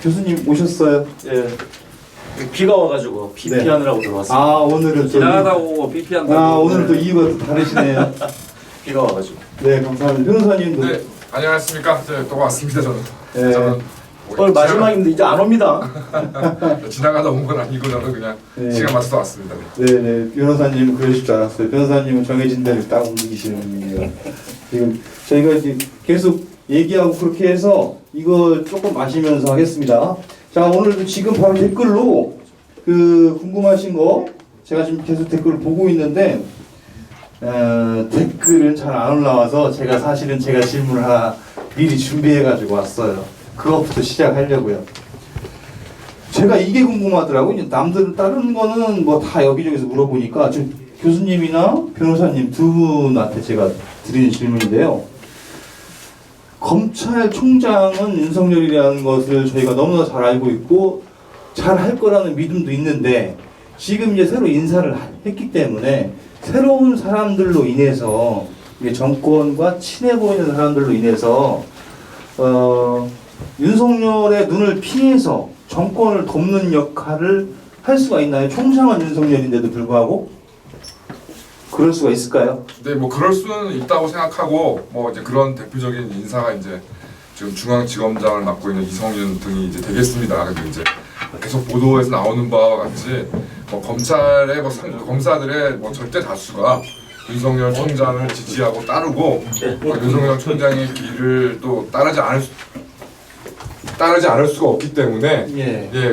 교수님 오셨어요? 예. 비가 와가지고 비 네. 피하느라고 들어왔어요. 아 오늘은 또 지나가다 오고 비 피한다고. 오늘 또 이유가 또 다르시네요. 비가 와가지고. 네 감사합니다. 변호사님도. 네, 안녕하십니까. 또 왔습니다. 저는. 네. 저는 오늘 마지막인데 이제 안 옵니다. 지나가다 온 건 아니고 저는 그냥 네. 시간 맞춰서 왔습니다. 네네 변호사님은 그러실 줄 알았어요. 변호사님은 정해진 대로 딱 움직이시는 분이에요. 지금 저희가 이제 계속 얘기하고 그렇게 해서 이거 조금 마시면서 하겠습니다. 자 오늘도 지금 바로 댓글로 그 궁금하신 거 제가 지금 계속 댓글을 보고 있는데 댓글은 잘 안 올라와서 제가 사실은 제가 질문을 하나 미리 준비해 가지고 왔어요. 그것부터 시작하려고요. 제가 이게 궁금하더라고요. 남들 다른 거는 뭐 다 여기저기서 물어보니까 지금 교수님이나 변호사님 두 분한테 제가 드리는 질문인데요. 검찰총장은 윤석열이라는 것을 저희가 너무나 잘 알고 있고 잘 할 거라는 믿음도 있는데 지금 이제 새로 인사를 했기 때문에 새로운 사람들로 인해서 이게 정권과 친해 보이는 사람들로 인해서 윤석열의 눈을 피해서 정권을 돕는 역할을 할 수가 있나요? 총장은 윤석열인데도 불구하고 그럴 수가 있을까요? 네, 뭐 그럴 수는 있다고 생각하고 뭐 이제 그런 대표적인 인사가 이제 지금 중앙지검장을 맡고 있는 이성윤 등이 이제 되겠습니다. 근데 이제 계속 보도에서 나오는 바와 같이 뭐 검찰의 검사들의 뭐 절대 다수가 윤석열 총장을 지지하고 따르고 윤석열 총장의 길을 또 따르지 않을 수가 없기 때문에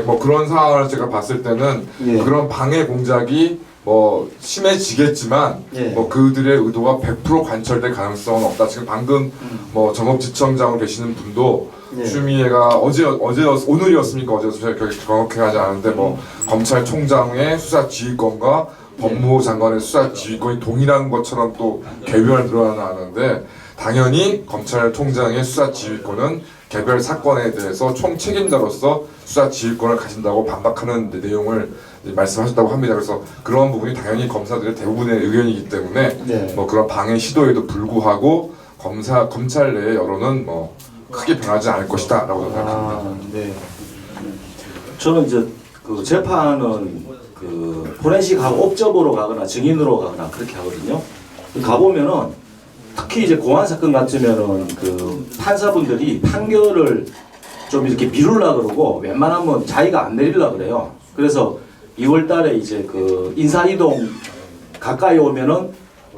뭐 그런 상황을 제가 봤을 때는 그런 방해 공작이 뭐 심해지겠지만 뭐 그들의 의도가 100% 관철될 가능성은 없다. 지금 방금 뭐 정업지청장으로 계시는 분도 추미애가 오늘이었습니까? 어제였습니까? 제가 정확히 하지 않은데 뭐 검찰총장의 수사 지휘권과 법무부 장관의 수사 지휘권이 동일한 것처럼 또 개별 드러나는데 당연히 검찰총장의 수사 지휘권은 개별 사건에 대해서 총책임자로서 수사 지휘권을 가진다고 반박하는 내용을 말씀하셨다고 합니다. 그래서 그런 부분이 당연히 검사들의 대부분의 의견이기 때문에 뭐 그런 방해 시도에도 불구하고 검찰 내의 여론은 뭐 크게 변하지 않을 것이다라고 생각합니다. 네. 저는 이제 그 재판은 그 포렌식하고 옵저버로 가거나 증인으로 가거나 그렇게 하거든요. 가보면은 특히 이제 공안 사건 같으면은 그 판사분들이 판결을 좀 이렇게 미루려 그러고 웬만하면 자기가 안 내리려 그래요. 그래서 2월 달에 이제 그 인사이동 가까이 오면은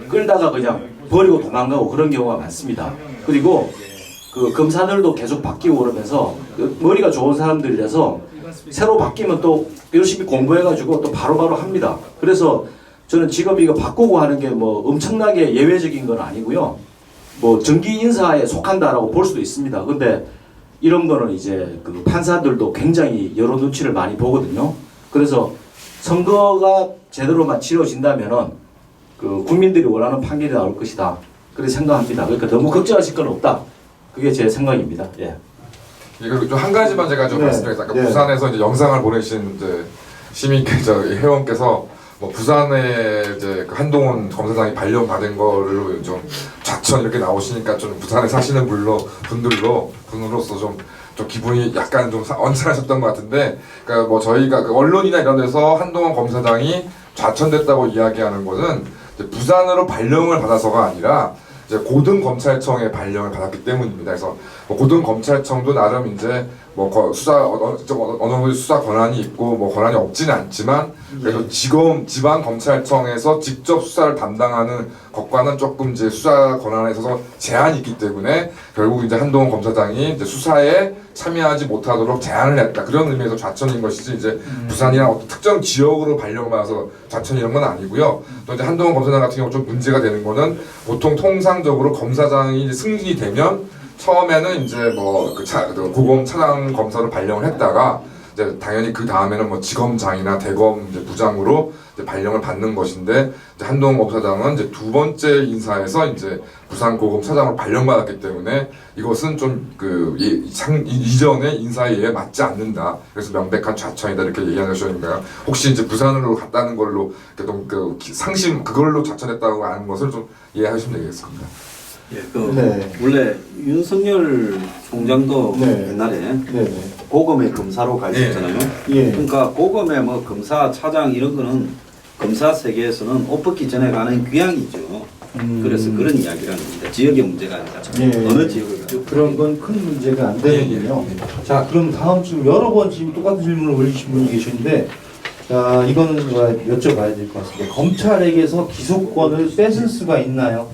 끌다가 그냥 버리고 도망가고 그런 경우가 많습니다. 그리고 그 검사들도 계속 바뀌고 그러면서 그 머리가 좋은 사람들이라서 새로 바뀌면 또 열심히 공부해가지고 또 바로바로 합니다. 그래서 저는 지금 이거 바꾸고 하는 게 뭐 엄청나게 예외적인 건 아니고요. 뭐 정기 인사에 속한다라고 볼 수도 있습니다. 근데 이런 거는 이제 그 판사들도 굉장히 여러 눈치를 많이 보거든요. 그래서 선거가 제대로만 치러진다면은 그 국민들이 원하는 판결이 나올 것이다. 그렇게 생각합니다. 그러니까 너무 걱정하실 건 없다. 그게 제 생각입니다. 예. 그리고 좀 한 가지만 제가 좀 말씀드리겠습니다. 아까 부산에서 이제 영상을 보내신 이제 시민께서 회원께서 뭐 부산에 이제 그 한동훈 검사장이 발령받은 거를 좀 좌천 이렇게 나오시니까 좀 부산에 사시는 분으로서 좀 기분이 약간 좀 언짢으셨던 것 같은데, 그러니까 뭐 저희가 그 언론이나 이런 데서 한동훈 검사장이 좌천됐다고 이야기하는 것은 이제 부산으로 발령을 받아서가 아니라 이제 고등검찰청의 발령을 받았기 때문입니다. 그래서 뭐 고등검찰청도 나름 이제 뭐 어느 정도 수사 권한이 있고 뭐 권한이 없지는 않지만 그래도 지방검찰청에서 직접 수사를 담당하는 것과는 조금 이제 수사 권한에 있어서 제한이 있기 때문에 결국 이제 한동훈 검사장이 이제 수사에 참여하지 못하도록 제한을 했다. 그런 의미에서 좌천인 것이지 이제 부산이나 어떤 특정 지역으로 발령을 받아서 좌천 이런 건 아니고요. 또 이제 한동훈 검사장 같은 경우 좀 문제가 되는 거는 보통 통상적으로 검사장이 이제 승진이 되면 처음에는 이제 뭐 고검 차장 검사로 발령을 했다가 이제 당연히 그 다음에는 뭐 지검장이나 대검 이제 부장으로 이제 발령을 받는 것인데 이제 한동훈 검사장은 이제 두 번째 인사에서 이제 부산 고검 차장으로 발령받았기 때문에 이것은 좀 그 이전의 인사에 맞지 않는다. 그래서 명백한 좌천이다 이렇게 얘기하는 것인가요? 혹시 이제 부산으로 갔다는 걸로 그 상심 그걸로 좌천했다고 하는 것을 좀 이해하시면 되겠습니다. 예, 그 네. 원래 윤석열 총장도 네. 옛날에 네네. 고검의 검사로 가 있었잖아요. 예. 그러니까 고검의 뭐 검사, 차장 이런 거는 검사 세계에서는 옷 벗기 전에 가는 귀향이죠. 그래서 그런 이야기를 하는 겁니다. 지역의 문제가 아니라 예. 어느 지역을 가도. 그런 건 큰 문제가 안 되는군요. 자, 그럼 다음 질문 여러 번 지금 똑같은 질문을 올리신 분이 계시는데, 자, 이거는 제가 여쭤봐야 될 것 같습니다. 검찰에게서 기소권을 뺏을 수가 있나요?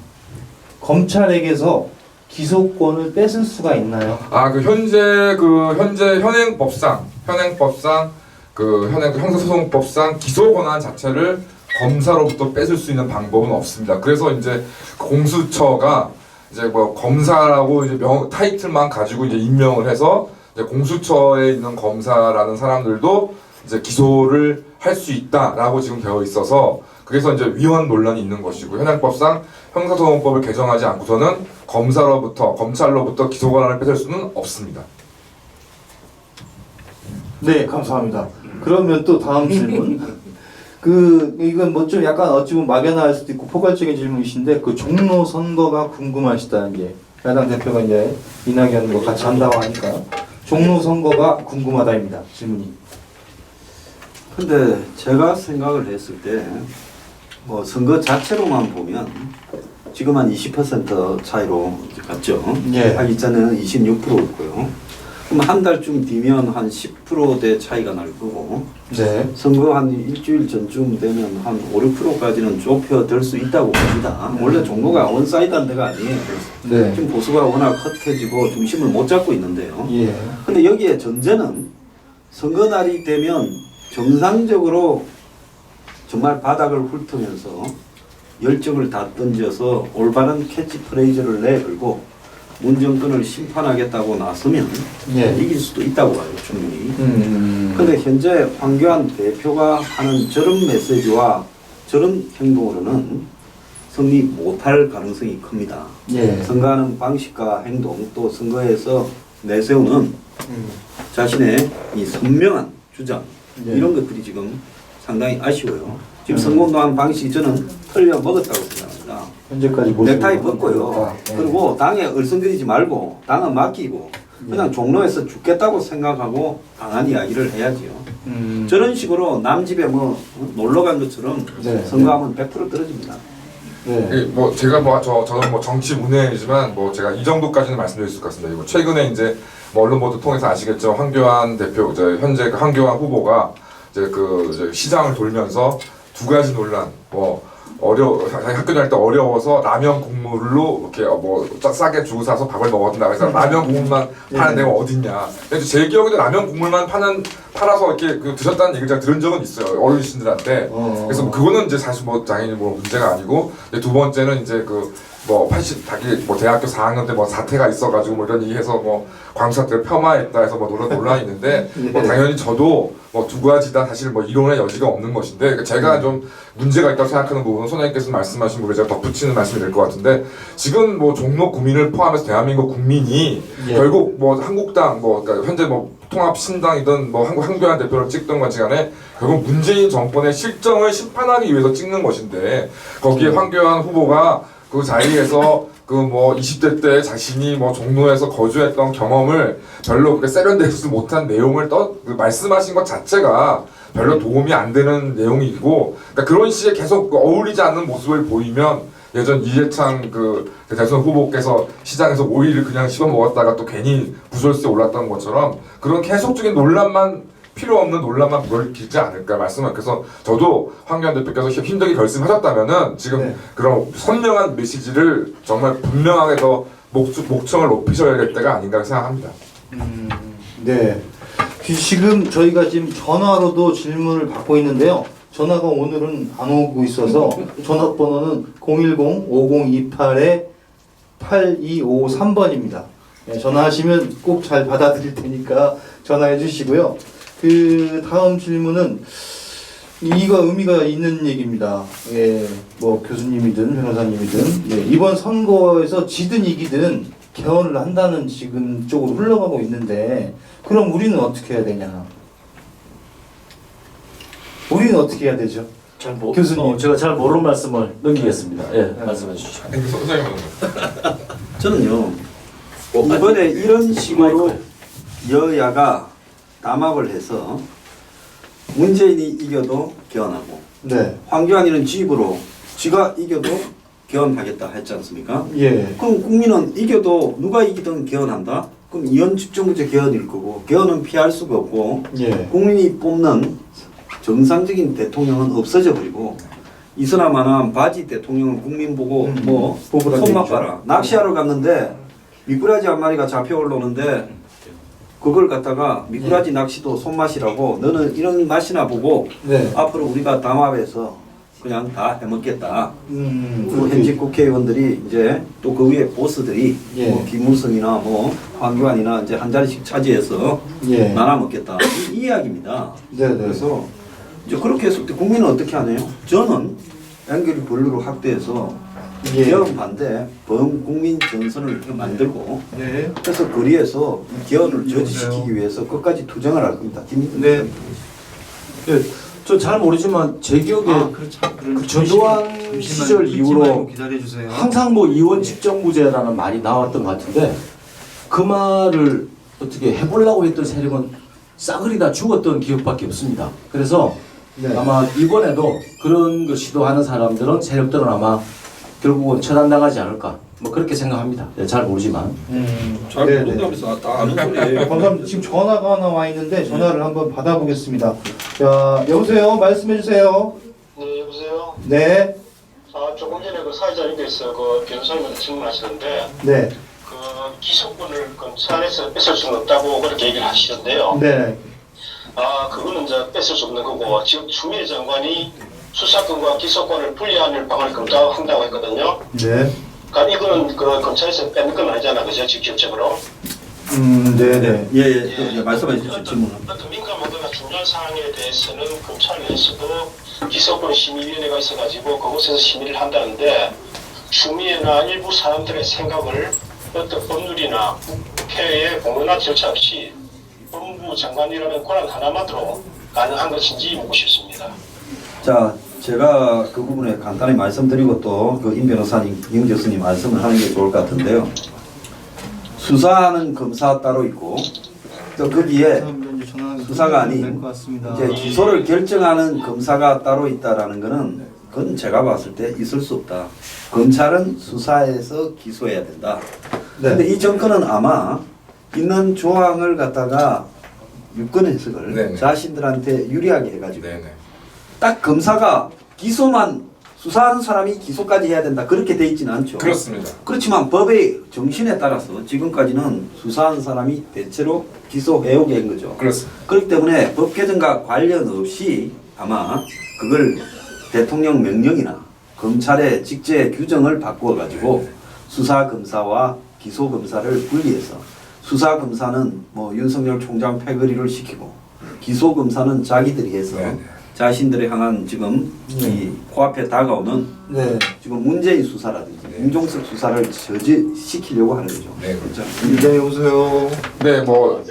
검찰에게서 기소권을 뺏을 수가 있나요? 아, 그 현재 현행법상 그 형사소송법상 기소 권한 자체를 검사로부터 뺏을 수 있는 방법은 없습니다. 그래서 이제 공수처가 이제 뭐 검사라고 이제 타이틀만 가지고 이제 임명을 해서 이제 공수처에 있는 검사라는 사람들도 이제 기소를 할 수 있다라고 지금 되어 있어서 그래서 이제 위헌 논란이 있는 것이고 현행법상 형사소송법을 개정하지 않고서는 검찰로부터 기소 권한을 뺏을 수는 없습니다. 네, 감사합니다. 그러면 또 다음 질문. 이건 뭐 좀 약간 어찌 보면 막연할 수도 있고 포괄적인 질문이신데, 그 종로 선거가 궁금하시다는 게, 야당 대표가 이제 이낙연 뭐 같이 한다고 하니까, 종로 선거가 궁금하다입니다. 질문이. 근데 제가 생각을 했을 때 뭐 선거 자체로만 보면 지금 한 20% 차이로 갔죠. 예. 하기 전에는 26%였고요. 그럼 한 달쯤 뒤면 한 10%대 차이가 날 거고 네. 선거 한 일주일 전쯤 되면 한 5, 6%까지는 좁혀들 수 있다고 봅니다. 원래 종로가 원사이드한 데가 아니에요. 네. 지금 보수가 워낙 컷해지고 중심을 못 잡고 있는데요. 예. 근데 여기에 전제는 선거 날이 되면 정상적으로 정말 바닥을 훑으면서 열정을 다 던져서 올바른 캐치프레이즈를 내걸고 문정권을 심판하겠다고 나서면 예. 이길 수도 있다고 봐요, 충분히. 음. 근데 현재 황교안 대표가 하는 저런 메시지와 저런 행동으로는 승리 못할 가능성이 큽니다. 예. 선거하는 방식과 행동 또 선거에서 내세우는 자신의 이 선명한 주장 예. 이런 것들이 지금 상당히 아쉬워요. 지금 선거운동한 방식이 저는 틀려 먹었다고 생각합니다. 현재까지 넥타이 벗고요. 네. 그리고 당에 얼성거리지 말고 당은 맡기고 그냥 종로에서 죽겠다고 생각하고 강한 이야기를 해야지요. 저런 식으로 남 집에 뭐 놀러 간 것처럼 네. 선거하면 100% 떨어집니다. 네. 뭐 제가 저는 뭐 정치 문외이지만 뭐 제가 이 정도까지는 말씀드릴 수 있을 것 같습니다. 이거 최근에 이제 뭐 언론 보도 통해서 아시겠죠. 황교안 대표 현재 그 황교안 후보가 이제 시장을 돌면서 두 가지 논란 뭐 학교 다닐 때 어려워서 라면 국물로 이렇게 뭐 싸게 주고 사서 밥을 먹었다. 그래서 라면 국물만 파는 데가 어딨냐. 근데 제 기억에도 라면 국물만 팔아서 이렇게 드셨다는 얘기를 제가 들은 적은 있어요. 어르신들한테. 그래서 그거는 이제 사실 뭐 당연히 뭐 문제가 아니고 두 번째는 이제 자기 대학교 4학년 때 뭐 사태가 있어가지고 뭐 이런 얘기해서 뭐 광사태를 폄하했다 해서 뭐 논란이 있는데 뭐 당연히 저도 뭐 두 가지 다 사실 뭐 이론의 여지가 없는 것인데 제가 좀 문제가 있다고 생각하는 부분은 소장님께서 말씀하신 부분에 제가 덧붙이는 말씀이 될 것 같은데 지금 뭐 종로 구민을 포함해서 대한민국 국민이 결국 뭐 한국당 그러니까 현재 뭐 통합신당이든 뭐 황교안 대표를 찍던 건 간에 결국 문재인 정권의 실정을 심판하기 위해서 찍는 것인데 거기에 황교안 후보가 그 자리에서 뭐 20대 때 자신이 뭐 종로에서 거주했던 경험을 별로 그렇게 세련되지 못한 내용을 말씀하신 것 자체가 별로 도움이 안 되는 내용이고 그러니까 그런 식의 계속 어울리지 않는 모습을 보이면 예전 이해창 대선 후보께서 시장에서 오이를 그냥 씹어 먹었다가 또 괜히 부설수에 올랐던 것처럼 그런 계속적인 필요 없는 논란만 불러일으키지 않을까 말씀을 그래서 저도 황교안 대표께서 힘들게 결심하셨다면은 지금 그런 선명한 메시지를 정말 분명하게 더 목청을 높이셔야 될 때가 아닌가 생각합니다. 네. 지금 저희가 지금 전화로도 질문을 받고 있는데요. 전화가 오늘은 안 오고 있어서 전화번호는 010-5028-8253번입니다. 네, 전화하시면 꼭 잘 받아드릴 테니까 전화해 주시고요. 다음 질문은 이거 의미가 있는 얘기입니다. 예, 뭐 교수님이든 변호사님이든 이번 선거에서 지든 이기든 개헌을 한다는 지금 쪽으로 흘러가고 있는데 그럼 우리는 어떻게 해야 되냐? 우리는 어떻게 해야 되죠? 교수님. 제가 잘 모르는 말씀을 넘기겠습니다. 예, 말씀해 주시죠. 소장님 저는요 이번에 이런 식으로 여야가 담합을 해서 문재인이 이겨도 개헌하고 네. 황교안이는 지입으로 지가 이겨도 개헌하겠다 했지 않습니까? 예. 그럼 국민은 이겨도 누가 이기든 개헌한다? 그럼 이원 집정부제 개헌일 거고 개헌은 피할 수가 없고 예. 국민이 뽑는 정상적인 대통령은 없어져 버리고 이서나마나 바지 대통령은 국민 보고 뭐 뽑으라고 손맛 했죠. 봐라. 낚시하러 갔는데 미꾸라지 한 마리가 잡혀 올라오는데 그걸 갖다가 미꾸라지 낚시도 손맛이라고 너는 이런 맛이나 보고 네. 앞으로 우리가 담합해서 그냥 다 해먹겠다. 그 그렇게- 현직 국회의원들이 이제 또 그 위에 보스들이 예. 뭐 김무성이나 뭐 황교안이나 이제 한 자리씩 차지해서 예. 나눠 먹겠다 이 이야기입니다. 네네. 그래서 이제 그렇게 했을 때 국민은 어떻게 하네요? 저는 연결 분류로 확대해서 예. 개헌 반대 범국민 전선을 이렇게 만들고 네. 그래서 거리에서 이 개헌을 저지시키기 위해서 끝까지 투쟁을 할 겁니다. 김민준 네. 대표님. 예, 저 잘 모르지만 제 기억에 그렇죠. 그 전두환 시절 이후로 기다려 주세요. 항상 뭐 이원 집정부제라는 말이 나왔던 것 같은데 그 말을 어떻게 해보려고 했던 세력은 싸그리 다 죽었던 기억밖에 없습니다. 그래서 네. 아마 이번에도 그런 걸 시도하는 사람들은 세력들은 아마 결국은 처단당하지 않을까 뭐 그렇게 생각합니다. 예, 잘 모르지만 잘 네네. 모른다면서 다 아는 소리예요. 감사합니다. 지금 전화가 하나 와 있는데 전화를 한번 받아보겠습니다. 자, 여보세요. 말씀해 주세요. 네, 여보세요? 네. 조금 전에 그 사회자 연결해서 그 변호사님한테 질문하시던데, 네. 그 기소권을 검찰에서 뺏을 수는 없다고 그렇게 얘기를 하시던데요. 네. 그거는 이제 뺏을 수 없는 거고, 지금 추미애 장관이 수사권과 기소권을 분리하는 방안을 검토한다고 했거든요. 네. 그러니까 이거는 그 검찰에서 뺏는 건 아니잖아, 그죠? 직접적으로. 네네. 예, 말씀해 주시죠. 질문은. 어떤 민감하거나 중요한 사항에 대해서는 검찰 내에서도 기소권 심의위원회가 있어가지고 그곳에서 심의를 한다는데 추미애나 일부 사람들의 생각을 어떤 법률이나 국회의 공론화 절차 없이 법무부 장관이라는 권한 하나만으로 가능한 것인지 묻고 싶습니다. 자, 제가 그 부분에 간단히 말씀드리고 또 그 임 변호사님, 김 교수님 말씀을 하는 게 좋을 것 같은데요. 수사하는 검사 따로 있고 또 거기에 수사가 아닌 이제 기소를 결정하는 검사가 따로 있다라는 거는 그건 제가 봤을 때 있을 수 없다. 검찰은 수사해서 기소해야 된다. 네. 근데 이 정권은 아마 있는 조항을 갖다가 유권 해석을 네네. 자신들한테 유리하게 해가지고 네네. 딱 검사가 기소만 수사하는 사람이 기소까지 해야 된다 그렇게 돼 있지는 않죠. 그렇습니다. 그렇지만 법의 정신에 따라서 지금까지는 수사하는 사람이 대체로 기소해오게 한 거죠. 그렇습니다. 그렇기 때문에 법 개정과 관련 없이 아마 그걸 대통령 명령이나 검찰의 직제 규정을 바꾸어 가지고 수사 검사와 기소 검사를 분리해서 수사 검사는 뭐 윤석열 총장 패거리를 시키고 기소 검사는 자기들이 해서 네네. 자신들이 향한 지금 이 코앞에 다가오는 네. 지금 문재인 수사라든지 임종석 수사를 저지시키려고 하는 거죠. 네. 그렇죠. 네, 여보세요. 네, 뭐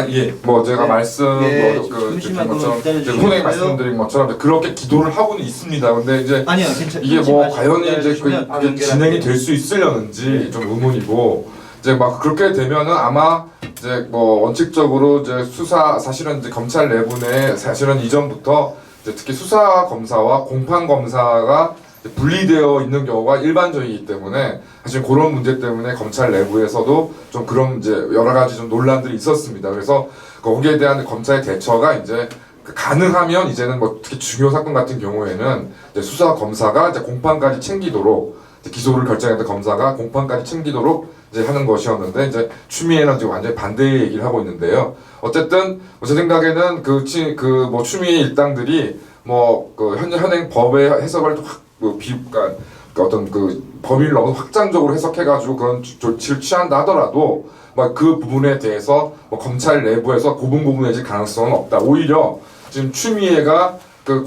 예, 뭐 제가 네. 말씀 네, 드린 잠시만 것처럼 기다려 주시겠어요? 후에 말씀드린 것처럼 그렇게 기도를 하고는 있습니다. 근데 이제 아니요, 괜찮아요. 이게 뭐 과연 이제 기다려주시면 바로 그게 진행이 연결할게요. 될 수 있으려는지 좀 의문이고 이제 막 그렇게 되면은 아마 이제 뭐 원칙적으로 이제 수사 사실은 이제 검찰 내부 내 사실은 이전부터 이제 특히 수사 검사와 공판 검사가 분리되어 있는 경우가 일반적이기 때문에 사실 그런 문제 때문에 검찰 내부에서도 좀 그런 이제 여러 가지 좀 논란들이 있었습니다. 그래서 거기에 대한 검찰의 대처가 이제 가능하면 이제는 뭐 특히 중요 사건 같은 경우에는 이제 수사 검사가 이제 공판까지 챙기도록 이제 기소를 결정했던 검사가 공판까지 챙기도록 이제 하는 것이었는데 이제 추미애는 지금 완전히 반대의 얘기를 하고 있는데요. 어쨌든 제 생각에는 뭐 추미애 일당들이 뭐 그 현행 법의 해석을 그러니까 어떤 그 범위를 너무 확장적으로 해석해가지고 그런 조치를 취한다 하더라도 막 그 부분에 대해서 뭐 검찰 내부에서 고분고분해질 가능성은 없다. 오히려 지금 추미애가 그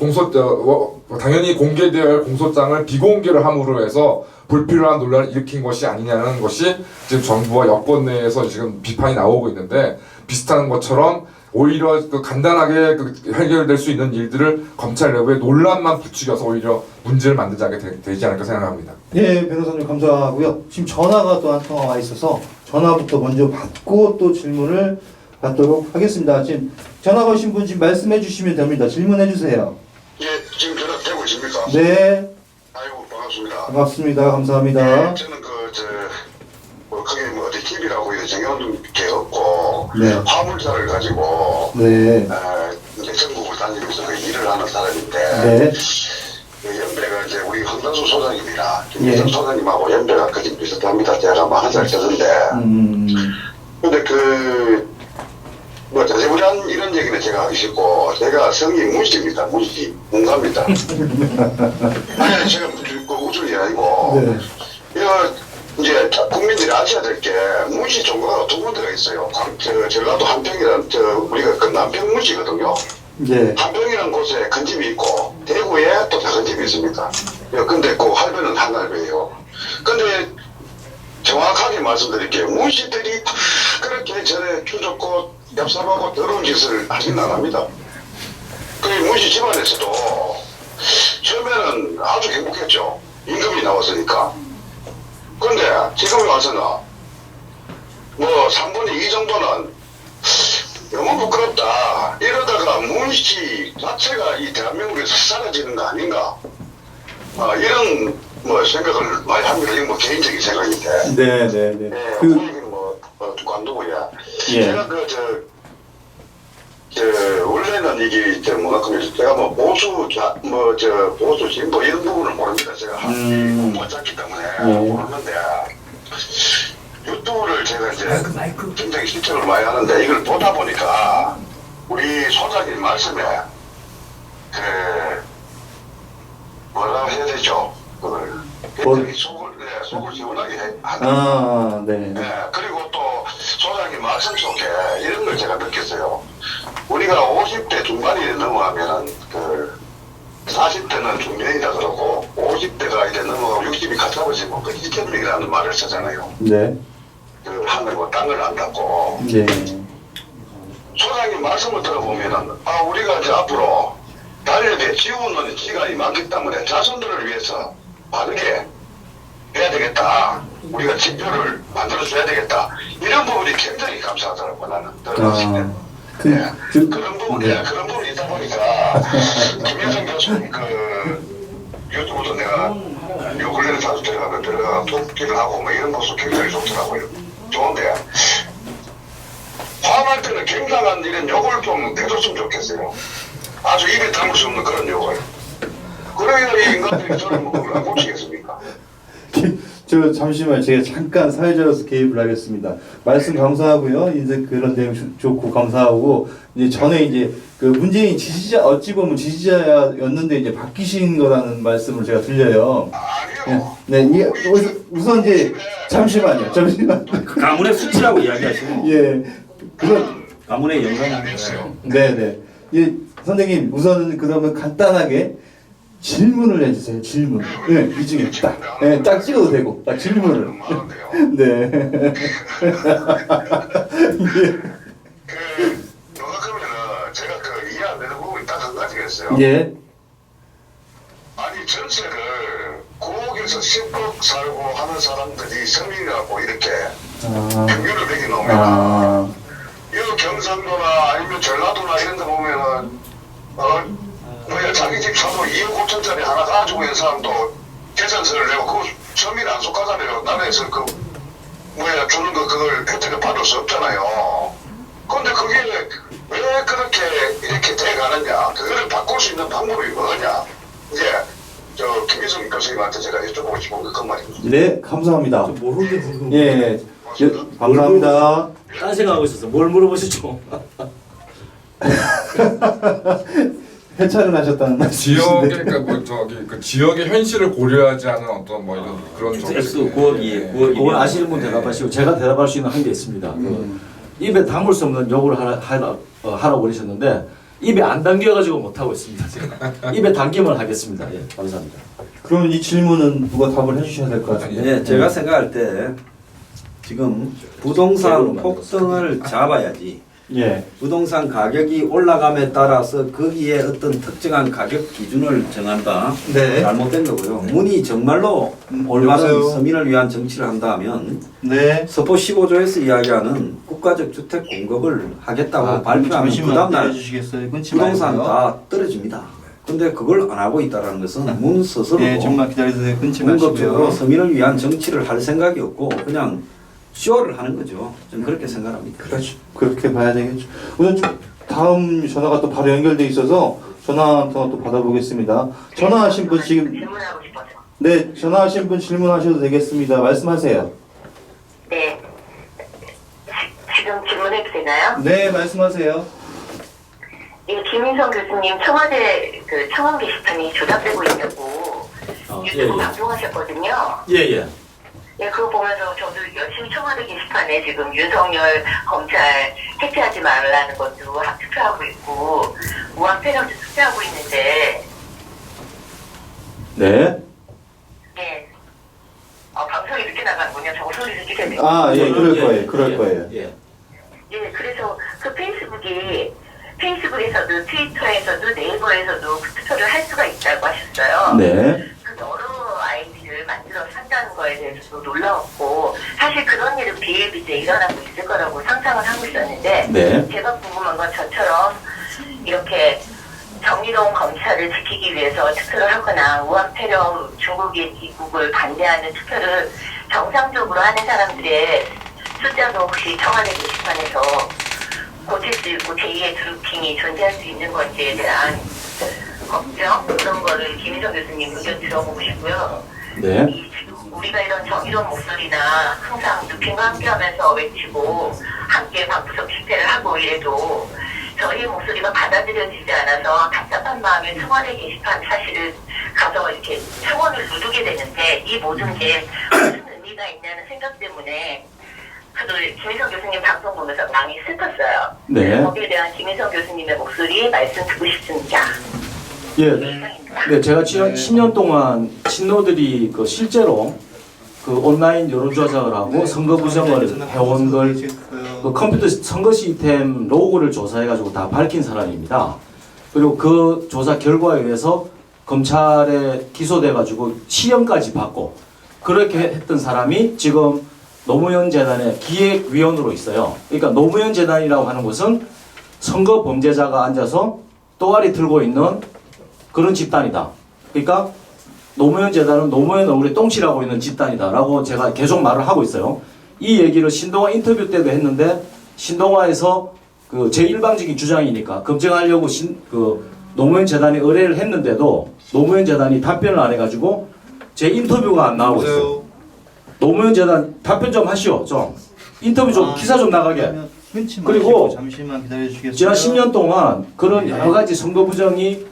당연히 공개되어야 할 공소장을 비공개를 함으로 해서 불필요한 논란을 일으킨 것이 아니냐는 것이 지금 정부와 여권 내에서 지금 비판이 나오고 있는데 비슷한 것처럼 오히려 그 간단하게 그 해결될 수 있는 일들을 검찰 내부에 논란만 부추겨서 오히려 문제를 만들지 않게 되지 않을까 생각합니다. 예, 변호사님 감사하고요. 지금 전화가 또 한 통화 와 있어서 전화부터 먼저 받고 또 질문을 받도록 하겠습니다. 지금 전화 거신 분 지금 말씀해 주시면 됩니다. 질문해 주세요. 예, 지금 전화 되고 있습니까? 네, 아이고, 반갑습니다. 반갑습니다. 감사합니다. 저는 크게 뭐 어디 TV라고 정해놓은 게 없고, 네. 화물차를 가지고, 네, 이제 전국을 다니면서 그 일을 하는 사람인데, 네, 그 연배가 이제 우리 황단수 소장님이나 예. 김희성 소장님하고 연배가 거의 비슷합니다. 제가 뭐 한 살 적은데, 근데 자세부리한 이런 얘기는 제가 하기 싫고, 제가 성이 문씨입니다. 문씨. 문갑니다. 아니, 제가 그 우준이 아니고, 네, 이거 이제 국민들이 아셔야 될 게, 문씨 종가가 두 군데가 있어요. 전라도 한평이란, 우리가 끝남평 문씨거든요. 네, 한평이라는 곳에 큰 집이 있고, 대구에 또 작은 집이 있습니다. 근데 그 할배는 한 할배예요. 근데 정확하게 말씀드릴게요. 문씨들이 다 그렇게 전에 추적고 얍삽하고 더러운 짓을 하진 않습니다. 그 문씨 집안에서도 처음에는 아주 행복했죠. 임금이 나왔으니까. 그런데 지금 와서는 뭐 3분의 2 정도는 너무 부끄럽다. 이러다가 문씨 자체가 이 대한민국에서 사라지는 거 아닌가. 이런 뭐 생각을 많이 합니다. 이건 뭐 개인적인 생각인데. 네, 네, 네. 그 관두고야. 예. 제가 원래는 이게 제가 뭐 보수 진보 이런 부분을 모릅니다. 제가 못 잡기 때문에 모르는데 유튜브를 제가 이제 굉장히 시청을 많이 하는데 이걸 보다 보니까 우리 소장님 말씀에 뭐라 해야 되죠? 그걸 굉장히 속을 시원하게 하는. 네. 그리고 또 소장님 말씀 속에 이런 걸 제가 느꼈어요. 우리가 50대 중반이 넘어가면은 40대는 중년이다 그러고 50대가 이제 넘어가고 60이 가까워지고 그 이점력이라는 말을 쓰잖아요. 네, 하늘과 땅을 안다고. 네, 소장님 말씀을 들어보면은 우리가 이제 앞으로 달력에 지우는 시간이 많기 때문에 자손들을 위해서 바르게 해야 되겠다. 우리가 지표를 만들어줘야 되겠다. 이런 부분이 굉장히 감사하더라고 나는 들어봤을 때. 그런 부분이 있다 보니까 김혜성 교수님 유튜브도 내가 요 근래에 자주 들어가 돕기를 하고 뭐 이런 모습 굉장히 좋더라고요. 좋은데 화할 때는 굉장한 이런 욕을 좀 내줬으면 좋겠어요. 아주 입에 담을 수 없는 그런 욕을. 그래야 이 인간들이 저를 먹으면 안 고치겠습니까? 저 잠시만 제가 잠깐 사회자로서 개입을 하겠습니다. 말씀 감사하고요. 이제 그런 내용 좋고 감사하고 이제 전에 이제 그 문재인 지지자 어찌 보면 지지자였는데 이제 바뀌신 거라는 말씀을 제가 들려요. 아니요. 네, 이게 우선 이제 잠시만요. 가문의 수치라고 이야기하시고 예, 그런 가문의 영광. 안 했어요. 네네. 예, 선생님 우선은 그러면 간단하게 질문을 해주세요. 질문. 네, 이 중에 딱 찍어도 되고 딱 질문을. 많은데요. 네. 정확하면은 제가 이해 안 되는 부분이 딱 한 가지가 있어요. 예. 아니 전체를 고국에서 10억 살고 하는 사람들이 서민이라고 이렇게 평균을 매겨 놓으면 이 경상도나 아니면 전라도나 이런 데 보면은 자기 집 사도 2억 5천짜리 하나 가지고 있는 사람도 계산서를 내고 그거 서민 안 속하잖아요. 나라에서 주는 그걸 혜택을 받을 수 없잖아요. 근데 그게 왜 그렇게 이렇게 돼가느냐, 그거를 바꿀 수 있는 방법이 뭐냐, 이제 김희성 교수님한테 제가 여쭤보고 싶은 그 말입니다. 네, 감사합니다. 모르는데 지금. 예, 감사합니다. 딴 생각하고 있었어. 뭘 물어보시죠? 해찰을 하셨다는 말씀이신데. 지역의 그 지역의 현실을 고려하지 않은 어떤 뭐 이런 그런 X 9억이에요. 그걸 아시는 분 대답하시고 제가 대답할 수 있는 한 게 있습니다. 입에 담을 수 없는 욕을 하라고 그러셨는데 입에 안 담겨가지고 못 하고 있습니다. 제가 입에 담기만 하겠습니다. 예, 감사합니다. 그러면 이 질문은 누가 답을 해주셔야 될 것 같은데. 네, 제가 생각할 때 지금 부동산 폭등을 잡아야지 예. 부동산 가격이 올라감에 따라서 거기에 어떤 특정한 가격 기준을 정한다. 네. 잘못된 거고요. 문이 정말로 올바른 여보세요? 서민을 위한 정치를 한다 하면 네. 서포 15조에서 이야기하는 국가적 주택 공급을 하겠다고 발표하면 그 다음날 주시겠어요? 끊지 부동산 말고요. 다 떨어집니다. 근데 그걸 안 하고 있다는 것은 문 스스로 네, 좀만 기다려주세요. 끊지 궁극적으로 마시고요. 서민을 위한 정치를 할 생각이 없고 그냥 쇼를 하는 거죠. 저는 그렇게 생각합니다. 그렇죠. 그렇게 봐야 되겠죠. 오늘 좀 다음 전화가 또 바로 연결돼 있어서 전화 한 통화 또 받아보겠습니다. 전화하신 분 지금 질문하고 싶어서. 네 전화하신 분 질문하셔도 되겠습니다. 말씀하세요. 네. 지금 질문해도 되나요? 네 말씀하세요. 예, 김인성 교수님 청와대 그 청원 게시판이 조작되고 있다고 유튜브 방송하셨거든요. 예예. 예, 그거 보면서 저도 열심히 청와대 게시판에 지금 윤석열 검찰 해체하지 말라는 것도 투표하고 있고 무한패력도 투표하고 있는데 네. 예. 방송이 늦게 나가는군요. 저거 소리를 끼셔야 돼요. 아 예 그럴 거예요. 그럴 거예요. 예. 예, 그래서 그 페이스북에서도 트위터에서도 네이버에서도 그 투표를 할 수가 있다고 하셨어요. 네. 그 여러 아이디를 만들어서 한다는 거에 대해서도 놀라웠고 사실 그런 일은 비일비재 일어나고 있을 거라고 상상을 하고 있었는데 네. 제가 궁금한 건 저처럼 이렇게 정의로운 검찰을 지키기 위해서 투표를 하거나 우한폐렴 중국의 이국을 반대하는 투표를 정상적으로 하는 사람들의 숫자도 혹시 청와대 게시판에서 고칠 수 있고 제2의 드루킹이 존재할 수 있는 건지에 대한 걱정 그런 거를 김희성 교수님 의견 들어보고 싶고요. 네. 우리가 이런 정의로운 목소리나 항상 누핑과 함께하면서 외치고 함께 방구석 집회를 하고 이래도 저희의 목소리가 받아들여지지 않아서 답답한 마음에 청와대 게시판 사실은 가서 이렇게 청원을 누르게 되는데 이 모든 게 무슨 의미가 있냐는 생각 때문에 저도 김희성 교수님 방송 보면서 많이 슬펐어요. 네. 거기에 대한 김희성 교수님의 목소리 말씀 듣고 싶습니다. 예. 이상입니다. 네, 제가 지난 10년 동안 친노들이 그 실제로 그 온라인 여론조작을 하고 선거 부정을 해온 걸 그 컴퓨터 선거 시스템 로고를 조사해가지고 다 밝힌 사람입니다. 그리고 그 조사 결과에 의해서 검찰에 기소돼가지고 시형까지 받고 그렇게 했던 사람이 지금 노무현 재단의 기획위원으로 있어요. 그러니까 노무현 재단이라고 하는 것은 선거 범죄자가 앉아서 또아리 들고 있는 그런 집단이다. 그러니까 노무현 재단은 노무현 얼굴에 똥칠하고 있는 집단이다라고 제가 계속 말을 하고 있어요. 이 얘기를 신동아 인터뷰 때도 했는데 신동아에서 그 제1방적인 주장이니까 검증하려고 노무현 재단이 의뢰를 했는데도 노무현 재단이 답변을 안 해가지고 제 인터뷰가 안 나오고 있어요. 노무현 재단 답변 좀 하시오. 좀 인터뷰 좀 기사 좀 나가게. 그리고 잠시만 기다려주시겠어요? 지난 10년 동안 그런 여러 가지 선거 부정이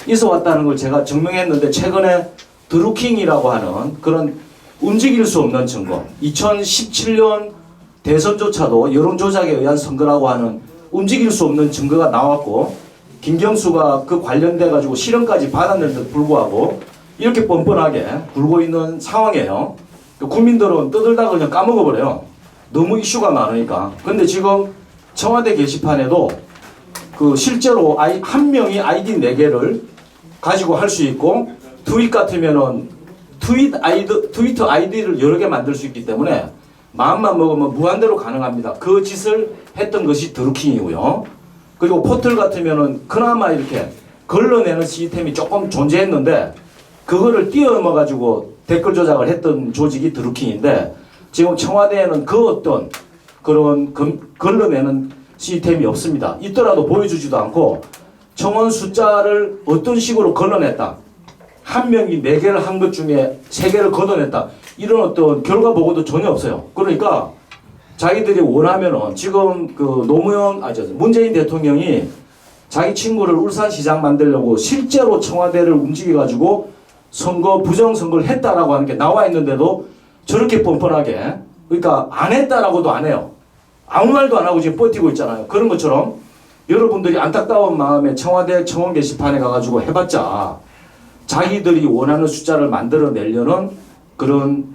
있어 왔다는 걸 제가 증명했는데 최근에 드루킹이라고 하는 그런 움직일 수 없는 증거 2017년 대선조차도 여론조작에 의한 선거라고 하는 움직일 수 없는 증거가 나왔고 김경수가 그 관련돼 가지고 실형까지 받았는데도 불구하고 이렇게 뻔뻔하게 굴고 있는 상황이에요. 국민들은 떠들다가 그냥 까먹어버려요. 너무 이슈가 많으니까. 근데 지금 청와대 게시판에도 그 실제로 한 명이 아이디 4개를 가지고 할 수 있고 트윗 같으면은 트위터 아이디를 여러 개 만들 수 있기 때문에 마음만 먹으면 무한대로 가능합니다. 그 짓을 했던 것이 드루킹이고요. 그리고 포털 같으면은 그나마 이렇게 걸러내는 시스템이 조금 존재했는데 그거를 뛰어넘어 가지고 댓글 조작을 했던 조직이 드루킹인데 지금 청와대에는 그 어떤 그런 걸러내는 시스템이 없습니다. 있더라도 보여주지도 않고 청원 숫자를 어떤 식으로 걸러냈다. 한 명이 4개를 한 것 중에 3개를 걷어냈다. 이런 어떤 결과 보고도 전혀 없어요. 그러니까 자기들이 원하면은 지금 그 문재인 대통령이 자기 친구를 울산시장 만들려고 실제로 청와대를 움직여가지고 선거 부정선거를 했다라고 하는 게 나와 있는데도 저렇게 뻔뻔하게 그러니까 안 했다라고도 안 해요. 아무 말도 안 하고 지금 버티고 있잖아요. 그런 것처럼 여러분들이 안타까운 마음에 청와대 청원 게시판에 가가지고 해봤자 자기들이 원하는 숫자를 만들어내려는 그런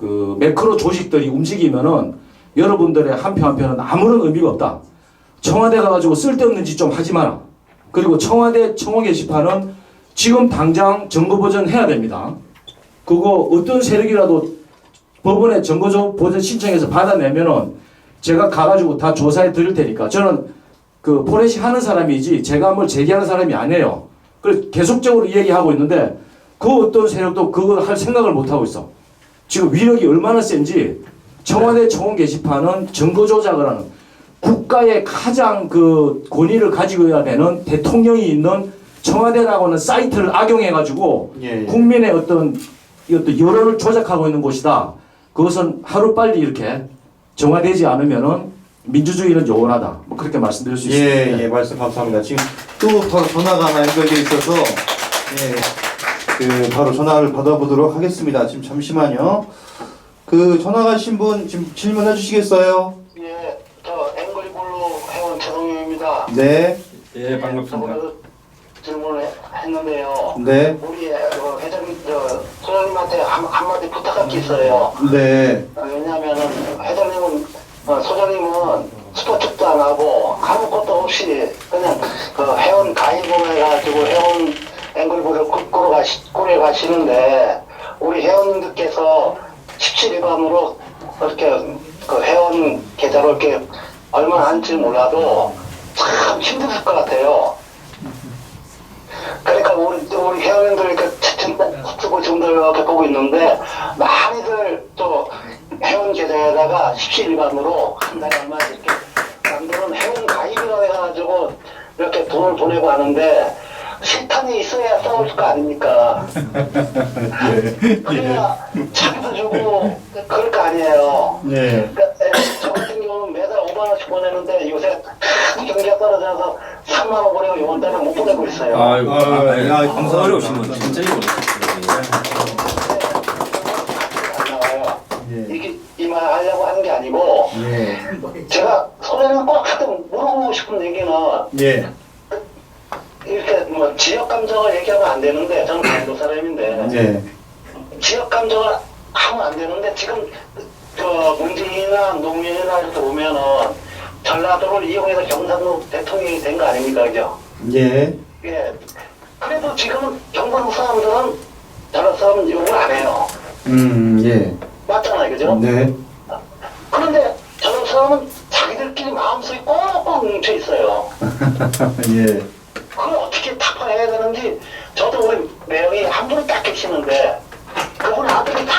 그 매크로 조직들이 움직이면은 여러분들의 한 표 한 표는 아무런 의미가 없다. 청와대 가가지고 쓸데없는 짓 좀 하지 마라. 그리고 청와대 청원 게시판은 지금 당장 점거 보전 해야 됩니다. 그거 어떤 세력이라도 법원에 점거 보전 신청해서 받아내면은 제가 가가지고 다 조사해 드릴 테니까. 저는 그 포렌식 하는 사람이지 제가 뭘 제기하는 사람이 아니에요. 그래서 계속적으로 얘기하고 있는데 그 어떤 세력도 그거 할 생각을 못 하고 있어. 지금 위력이 얼마나 센지 청와대 청원 게시판은 증거 조작을 하는 국가의 가장 그 권위를 가지고 해야 되는 대통령이 있는 청와대라고 하는 사이트를 악용해가지고 예, 예. 국민의 어떤 여론을 조작하고 있는 곳이다. 그것은 하루빨리 이렇게 정화되지 않으면은 민주주의는 요원하다. 뭐 그렇게 말씀드릴 수 있습니다. 예, 예, 말씀 감사합니다. 지금 또 바로 전화가 하나 연결되어 있어서 그 바로 전화를 받아보도록 하겠습니다. 지금 잠시만요. 그 전화 가신 분 지금 질문해 주시겠어요? 예, 저 앵글리블루 회원 최동영입니다. 네, 예, 반갑습니다. 질문을 했는데요. 네, 우리 회장님, 소장님한테 한마디 부탁할 게 있어요. 네, 왜냐하면은 회장님은 소장님은 스포츠도 안 하고 아무것도 없이 그냥 그 회원 가입을 해가지고 회원 앵글리블루를 꾸려 가시는데 우리 회원님들께서 17일반으로 이렇게 그 회원 계좌로 이렇게 얼마나 할지 몰라도 참 힘드실 것 같아요. 그러니까 우리 회원님들 이렇게 유튜브 중들 이렇게 보고 있는데 많이들 또 회원 계좌에다가 17일반으로 한 달에 얼마 이렇게 남들은 회원 가입이라고 해가지고 이렇게 돈을 보내고 하는데 실탄이 있어야 싸울 거 아닙니까? 그래야 자기도 주고 그럴 거 아니에요. 네. 그러니까 저 같은 경우는 매달 5만 원씩 보내는데 요새 경기가 떨어져서 3만 원 보내고 이번 달에 못 보내고 있어요. 아이고, 감사합니다. 어려우시면 진짜 안 나와요. 예. 이게 이 말 하려고 하는 게 아니고 예, 제가 소리는 꼭 하여튼 물어보고 싶은 얘기는 예, 이렇게 뭐 지역 감정을 얘기하면 안 되는데 저는 강도 사람인데 네, 지역 감정을 하면 안 되는데 지금 그 문재인이나 노무현이나 이렇게 보면은 전라도를 이용해서 경상도 대통령이 된 거 아닙니까, 그죠? 예, 예. 그래도 지금은 경상도 사람들은 전라도 사람은 욕을 안 해요. 예, 맞잖아요, 그죠? 네, 그런데 전라도 사람은 자기들끼리 마음속에 꼭꼭 뭉쳐 있어요. 예, 그걸 어떻게 타파해야 되는지 저도 우리 매형이 한 분이 딱 계시는데 그분 아들이 다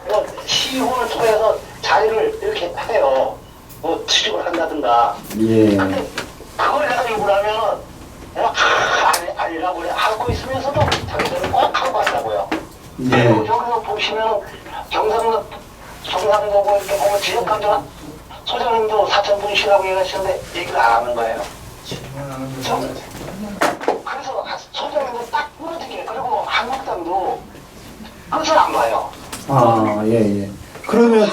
뭐 시의원을 통해서 자리를 이렇게 해요. 뭐 취직을 한다든가. 예, 근데 그걸 내가 요구를 하면은 내가 다 아니라고 그래 하고 있으면서도 자기들은 꼭 하고 간다고요. 예, 그리고 여기서 보시면은 경상도고 이렇게 보면 지역감정 소장님도 4,000분이시라고 얘기하시는데 얘기를 안 하는 거예요. 그래서 소장님도 딱 부러지게 그리고 한국당도 그것을 안 봐요. 예. 그러면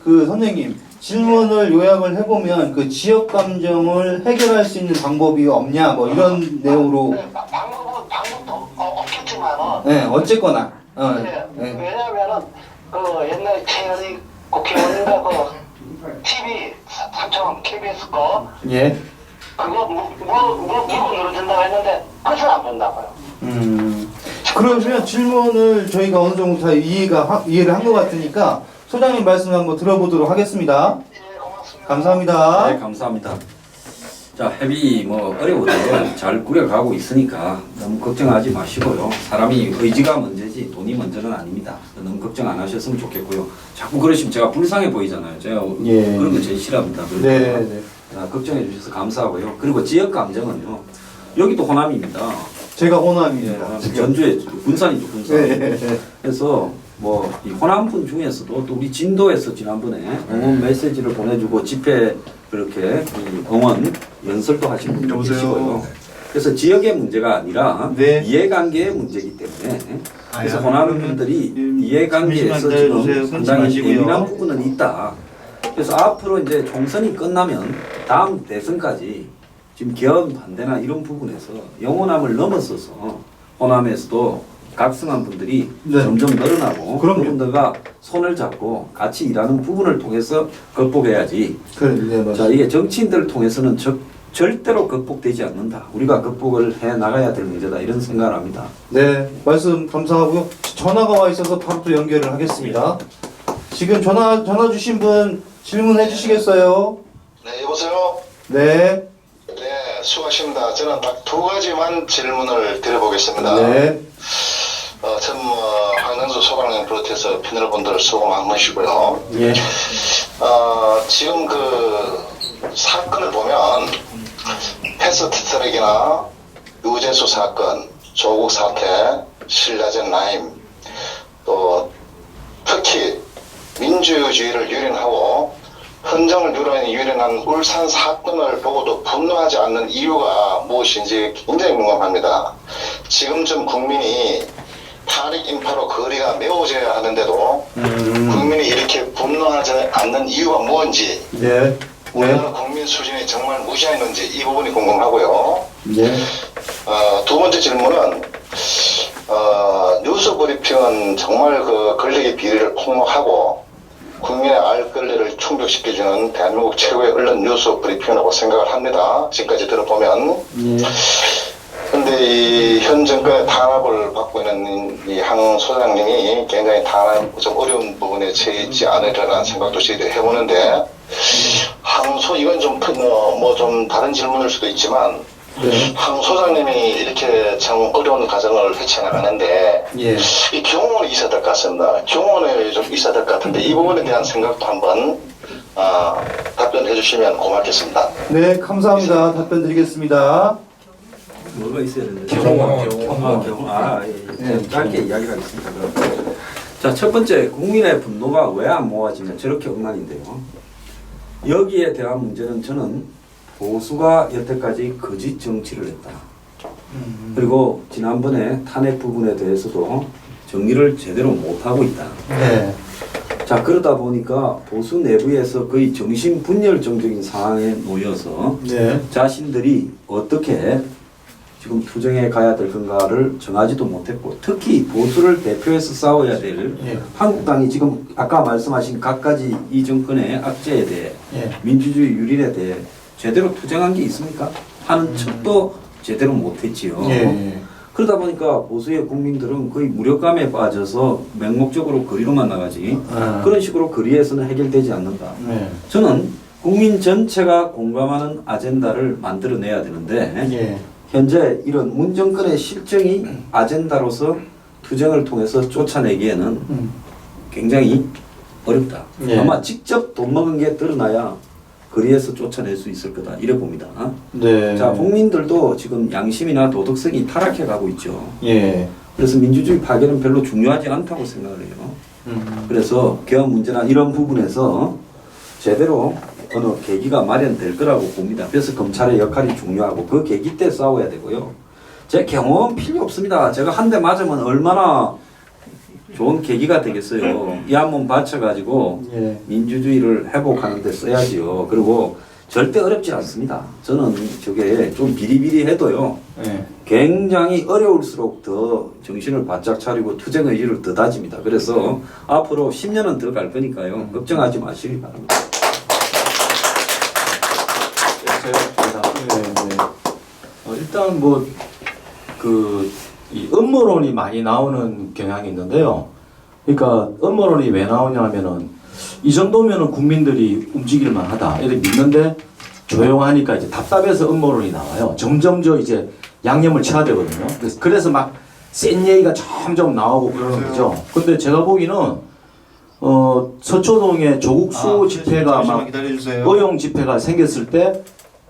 그 선생님 질문을 요약을 해보면 그 지역 감정을 해결할 수 있는 방법이 없냐 뭐 이런 내용으로. 네, 방법도 없겠지만은. 네, 어쨌거나. 네, 왜냐면은 그 옛날에 최현희 국회의원인가 그 TV 삼청 KBS 거 예. 그거 물고 늘어진다고 했는데 그것을 안 본다고요. 그러면 질문을 저희가 어느 정도 다 이해를 한 것 같으니까 소장님 말씀 한번 들어보도록 하겠습니다. 예, 고맙습니다. 감사합니다. 네, 감사합니다. 자, 협의 뭐 어려워도 잘 꾸려가고 있으니까 너무 걱정하지 마시고요. 사람이 의지가 문제지 돈이 먼저는 아닙니다. 너무 걱정 안 하셨으면 좋겠고요. 자꾸 그러시면 제가 불쌍해 보이잖아요. 제가 예. 그런 거 제일 싫어합니다. 네. 자, 걱정해 주셔서 감사하고요. 그리고 지역 감정은요. 여기도 호남입니다. 제가 예, 호남입니다. 전주에 군산이죠, 군산. 네. 그래서 뭐 이 호남분 중에서도 또 우리 진도에서 지난번에 응원 메시지를 보내주고 집회 그렇게 이 응원 연설도 하신 분들 계시고요. 그래서 지역의 문제가 아니라 네. 이해관계의 문제이기 때문에 그래서 아, 호남 분들이 이해관계에서 잠시만 지금 기다려주세요. 상당히 마시고요. 예민한 부분은 있다. 그래서 앞으로 이제 총선이 끝나면 다음 대선까지 지금 개헌 반대나 이런 부분에서 영호남을 넘어서서 호남에서도 각성한 분들이 네. 점점 늘어나고 그럼요. 그분들과 손을 잡고 같이 일하는 부분을 통해서 극복해야지. 네, 맞습니다. 자, 이게 정치인들을 통해서는 절대로 극복되지 않는다. 우리가 극복을 해 나가야 될 문제다. 이런 생각을 합니다. 네, 말씀 감사하고요. 전화가 와 있어서 바로 또 연결을 하겠습니다. 지금 전화 주신 분 질문해 주시겠어요? 네, 여보세요? 네. 네, 수고하십니다. 저는 딱 두 가지만 질문을 드려보겠습니다. 네. 전 황난수 소방관 비롯해서 패널분들 수고 많으시고요. 예. 지금 그 사건을 보면 패스트트랙이나 유재수 사건, 조국 사태, 신라젠 라임, 또 특히 민주주의를 유린하고 헌정을 유린한 울산 사건을 보고도 분노하지 않는 이유가 무엇인지 굉장히 궁금합니다. 지금쯤 국민이 탄핵 인파로 거리가 메워져야 하는데도 국민이 이렇게 분노하지 않는 이유가 뭔지, 네. 우리나라 국민 수준이 정말 무시한 건지 이 부분이 궁금하고요. 네. 두 번째 질문은 뉴스 브리핑은 정말 그 권력의 비리를 폭로하고 국민의 알 권리를 충족시켜주는 대한민국 최고의 언론 뉴스 브리핑이라고 생각을 합니다. 지금까지 들어보면. 근데 이 현 정권의 탄압을 받고 있는 이 한 소장님이 굉장히 좀 어려운 부분에 처해 있지 않으려는 생각도 저희들이 해보는데, 이건 좀 다른 질문일 수도 있지만, 황 소장님이 이렇게 참 어려운 과정을 헤쳐나가는데, 예. 이 경호원이 있어야 될 것 같습니다. 경호원이 좀 있어야 될 것 같은데, 이 부분에 대한 생각도 한번 답변해 주시면 고맙겠습니다. 네, 감사합니다. 답변 드리겠습니다. 뭐가 있어야 되는데? 경호원. 예. 짧게 이야기하겠습니다. 그럼. 자, 첫 번째, 국민의 분노가 왜 안 모아지냐, 저렇게 엉망인데요. 여기에 대한 문제는 저는 보수가 여태까지 거짓 정치를 했다. 그리고 지난번에 탄핵 부분에 대해서도 정리를 제대로 못하고 있다. 네. 자, 그러다 보니까 보수 내부에서 거의 정신분열정적인 상황에 놓여서 네. 자신들이 어떻게 지금 투쟁에 가야 될 건가를 정하지도 못했고, 특히 보수를 대표해서 싸워야 될 예. 한국당이 지금 아까 말씀하신 갖가지 이 정권의 악재에 대해 예. 민주주의 유린에 대해 제대로 투쟁한 게 있습니까? 하는 척도 제대로 못했지요. 예. 그러다 보니까 보수의 국민들은 거의 무력감에 빠져서 맹목적으로 거리로만 나가지 그런 식으로 거리에서는 해결되지 않는다. 네. 저는 국민 전체가 공감하는 아젠다를 만들어내야 되는데 예. 현재 이런 문정권의 실정이 아젠다로서 투쟁을 통해서 쫓아내기에는 굉장히 어렵다. 예. 아마 직접 돈 먹은 게 드러나야 거리에서 쫓아낼 수 있을 거다. 이래 봅니다. 네. 자, 국민들도 지금 양심이나 도덕성이 타락해 가고 있죠. 예. 그래서 민주주의 파괴는 별로 중요하지 않다고 생각을 해요. 그래서 개헌 문제나 이런 부분에서 제대로 어느 계기가 마련될 거라고 봅니다. 그래서 검찰의 역할이 중요하고 그 계기 때 싸워야 되고요. 제 경험은 필요 없습니다. 제가 한 대 맞으면 얼마나 좋은 계기가 되겠어요. 이 한 번 받쳐가지고 예. 민주주의를 회복하는 데 써야지요. 그리고 절대 어렵지 않습니다. 저는 저게 좀 비리비리해도요. 예. 굉장히 어려울수록 더 정신을 바짝 차리고 투쟁 의지를 더 다집니다. 그래서 앞으로 10년은 더 갈 거니까요. 걱정하지 마시기 바랍니다. 일단 이 음모론이 많이 나오는 경향이 있는데요. 그러니까 음모론이 왜 나오냐면은 이 정도면은 국민들이 움직일 만하다 이렇게 믿는데 조용하니까 이제 답답해서 음모론이 나와요. 점점 이제 양념을 쳐야 되거든요. 그래서 막 센 얘기가 점점 나오고 그러는 거죠. 근데 제가 보기에는 서초동에 조국수 집회가 막 의용 집회가 생겼을 때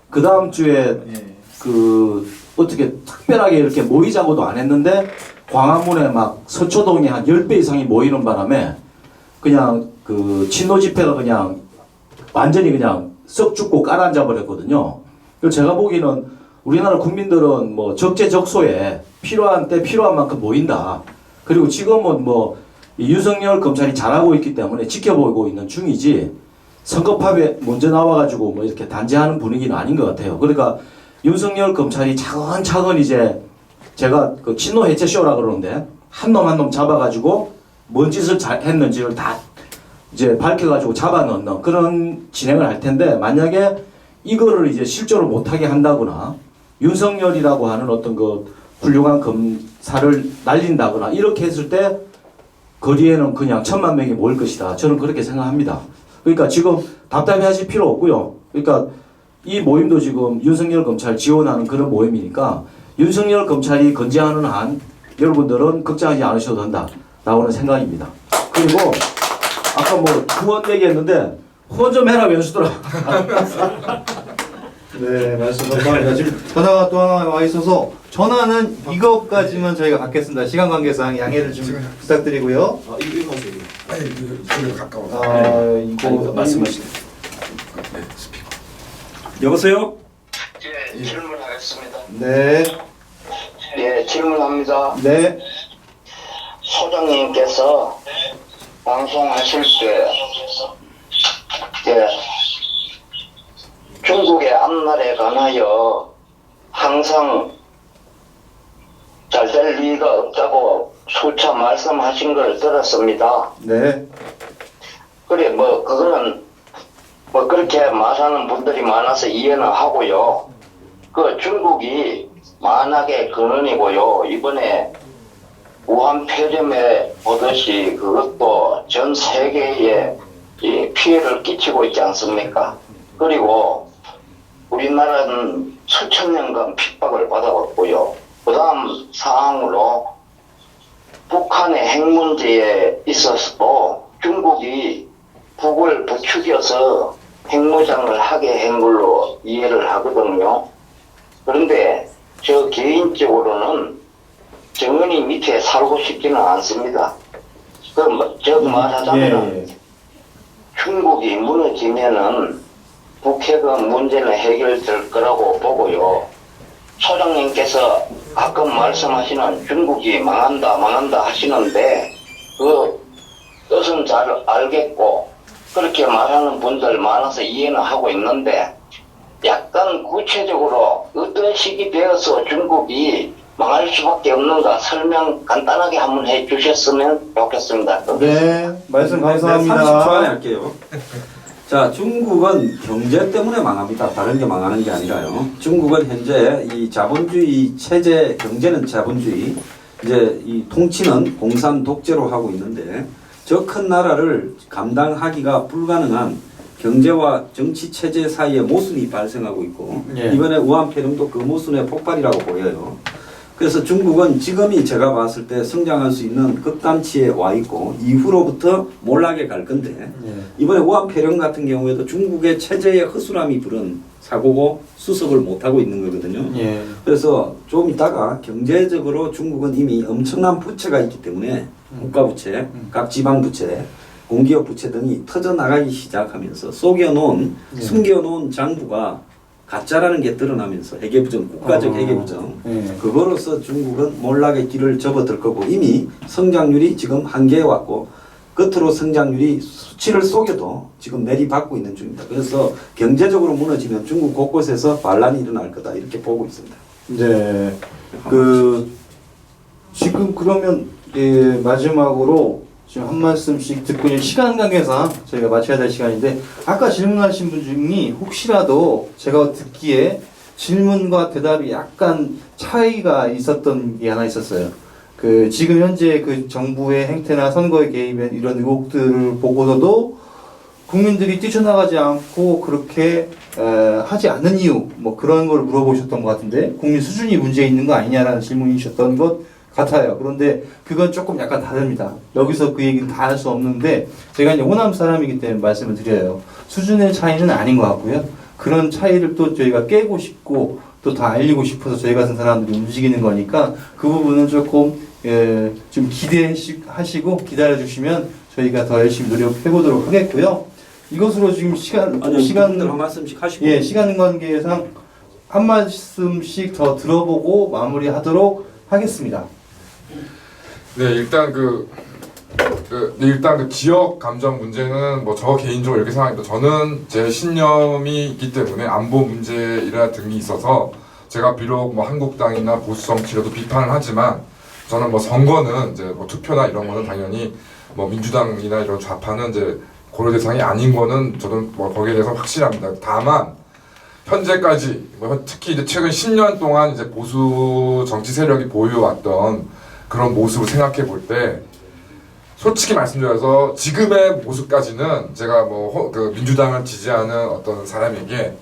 그 다음 주에 어떻게 특별하게 이렇게 모이자고도 안 했는데 광화문에 막 서초동에 한 10배 이상이 모이는 바람에 그냥 그 친노 집회가 그냥 완전히 그냥 썩 죽고 깔아앉아 버렸거든요. 그래서 제가 보기에는 우리나라 국민들은 뭐 적재적소에 필요한 때 필요한 만큼 모인다. 그리고 지금은 이 윤석열 검찰이 잘하고 있기 때문에 지켜보고 있는 중이지 선거파에 먼저 나와가지고 이렇게 단죄하는 분위기는 아닌 것 같아요. 그러니까 윤석열 검찰이 차근차근 이제 제가 그 친노 해체 쇼라 그러는데 한 놈 한 놈 잡아가지고 뭔 짓을 했는지를 다 이제 밝혀가지고 잡아넣는 그런 진행을 할 텐데, 만약에 이거를 이제 실제로 못하게 한다거나 윤석열이라고 하는 어떤 그 훌륭한 검사를 날린다거나 이렇게 했을 때 거리에는 그냥 1000만 명이 모일 것이다. 저는 그렇게 생각합니다. 그러니까 지금 답답해하실 필요 없고요. 그러니까 이 모임도 지금 윤석열 검찰 지원하는 그런 모임이니까 윤석열 검찰이 건재하는 한 여러분들은 걱정하지 않으셔도 된다라고는 생각입니다. 그리고 아까 뭐 후원 얘기했는데 후원 좀 해라 wen수들아. 네, 말씀 감사합니다. 지금 전화가 또 하나 와 있어서 전화는 이것까지만 저희가 받겠습니다. 시간 관계상 양해를 좀 부탁드리고요. 아, 이거 하세요. 아니 그 가까워. 이거 말씀하시네. 네, 스피커. 여보세요? 예, 질문하겠습니다. 네, 예, 질문합니다. 네, 소장님께서 방송하실 때, 예, 중국의 앞날에 관하여 항상 잘 될 리가 없다고 수차 말씀하신 걸 들었습니다. 네, 그래, 뭐, 그거는, 뭐, 그렇게 말하는 분들이 많아서 이해는 하고요. 그 중국이 만악의 근원이고요. 이번에 우한 폐렴에 보듯이 그것도 전 세계에 이 피해를 끼치고 있지 않습니까? 그리고 우리나라는 수천 년간 핍박을 받아왔고요. 그 다음 사항으로 북한의 핵 문제에 있어서도 중국이 북을 부추겨서 핵무장을 하게 한 걸로 이해를 하거든요. 그런데 저 개인적으로는 정은이 밑에 살고 싶지는 않습니다. 저 말하자면 예. 중국이 무너지면은 북핵의 문제는 해결될 거라고 보고요. 소장님께서 가끔 말씀하시는 중국이 망한다 하시는데 그 뜻은 잘 알겠고 그렇게 말하는 분들 많아서 이해는 하고 있는데 약간 구체적으로 어떤 식이 되어서 중국이 망할 수밖에 없는가 설명 간단하게 한번 해주셨으면 좋겠습니다. 네, 말씀 30초 안에 감사합니다. 할게요. 자, 중국은 경제 때문에 망합니다. 다른 게 망하는 게 아니라요. 중국은 현재 이 자본주의 체제, 경제는 자본주의, 이제 이 통치는 공산 독재로 하고 있는데 저 큰 나라를 감당하기가 불가능한 경제와 정치 체제 사이에 모순이 발생하고 있고 예. 이번에 우한 폐렴도 그 모순의 폭발이라고 보여요. 그래서 중국은 지금이 제가 봤을 때 성장할 수 있는 극단치에 와 있고 이후로부터 몰락에 갈 건데 이번에 우한 폐렴 같은 경우에도 중국의 체제의 허술함이 부른 사고고 수습을 못하고 있는 거거든요. 예. 그래서 좀 이따가 경제적으로 중국은 이미 엄청난 부채가 있기 때문에 국가부채, 각 지방부채, 공기업 부채 등이 터져나가기 시작하면서 속여놓은, 숨겨놓은 장부가 가짜라는 게 드러나면서 회계부정, 국가적 회계부정, 그거로서 중국은 몰락의 길을 접어들 거고 이미 성장률이 지금 한계에 왔고 겉으로 성장률이 수치를 속여도 지금 내리받고 있는 중입니다. 그래서 경제적으로 무너지면 중국 곳곳에서 반란이 일어날 거다 이렇게 보고 있습니다. 네, 지금 그러면 마지막으로 지금 한 말씀씩 듣고 이제 시간 관계상 저희가 마쳐야 될 시간인데 아까 질문하신 분 중에 혹시라도 제가 듣기에 질문과 대답이 약간 차이가 있었던 게 하나 있었어요. 지금 현재 그 정부의 행태나 선거에 개입한 이런 의혹들을 보고서도 국민들이 뛰쳐나가지 않고 그렇게 하지 않는 이유 뭐 그런 걸 물어보셨던 것 같은데 국민 수준이 문제 있는 거 아니냐라는 질문이셨던 것 같아요. 그런데 그건 조금 약간 다릅니다. 여기서 그 얘기는 다 할 수 없는데 제가 이제 호남 사람이기 때문에 말씀을 드려요. 수준의 차이는 아닌 것 같고요. 그런 차이를 또 저희가 깨고 싶고 또 다 알리고 싶어서 저희 같은 사람들이 움직이는 거니까 그 부분은 조금 좀 기대하시고 기다려주시면 저희가 더 열심히 노력해보도록 하겠고요. 이것으로 지금 시간 한 말씀씩 하시고 예, 시간 관계상 한 말씀씩 더 들어보고 마무리하도록 하겠습니다. 네, 일단 일단 그 지역 감정 문제는 뭐 저 개인적으로 이렇게 생각합니다. 저는 제 신념이 있기 때문에 안보 문제이라 등이 있어서 제가 비록 뭐 한국당이나 보수 정치라도 비판을 하지만 저는 뭐 선거는 이제 뭐 투표나 이런 거는 당연히 뭐 민주당이나 이런 좌파는 이제 고려 대상이 아닌 거는 저는 뭐 거기에 대해서 확실합니다. 다만 현재까지 뭐 특히 이제 최근 10년 동안 이제 보수 정치 세력이 보여왔던 그런 모습을 생각해 볼 때 솔직히 말씀드려서 지금의 모습까지는 제가 뭐 그 민주당을 지지하는 어떤 사람에게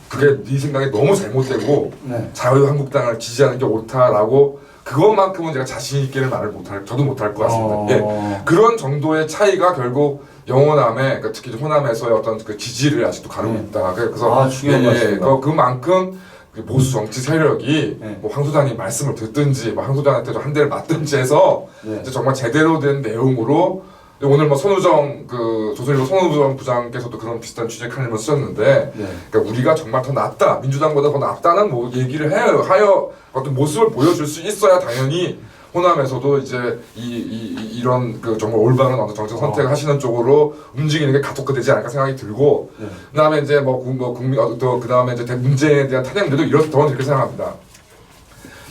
그게 네 생각이 너무 잘못되고 네. 자유한국당을 지지하는 게 옳다라고 그것만큼은 제가 자신 있게는 말을 못할, 저도 못할 것 같습니다. 예. 그런 정도의 차이가 결국 영호남의, 그러니까 특히 호남에서의 어떤 그 지지를 아직도 가르고 네. 있다. 그래서 중요한 말씀입니다. 그만큼 보수 정치 세력이 네. 뭐 황 소장님 말씀을 듣든지, 뭐 황 소장한테도 한 대를 맞든지 해서 네. 이제 정말 제대로 된 내용으로 오늘 뭐 손우정 그 조선일보 손우정 부장께서도 그런 비슷한 취재 칼럼을 쓰셨는데, 네. 그러니까 우리가 정말 더 낫다, 민주당보다 더 낫다는 뭐 얘기를 하여 어떤 모습을 보여줄 수 있어야 당연히 호남에서도 이제 이런 그 정말 올바른 어떤 정책 선택을 하시는 쪽으로 움직이는 게 가속화되지 않을까 생각이 들고, 네. 그다음에 이제 뭐 국민 또 그다음에 이제 문제에 대한 탄핵 문제도 이렇게 이렇게 생각합니다.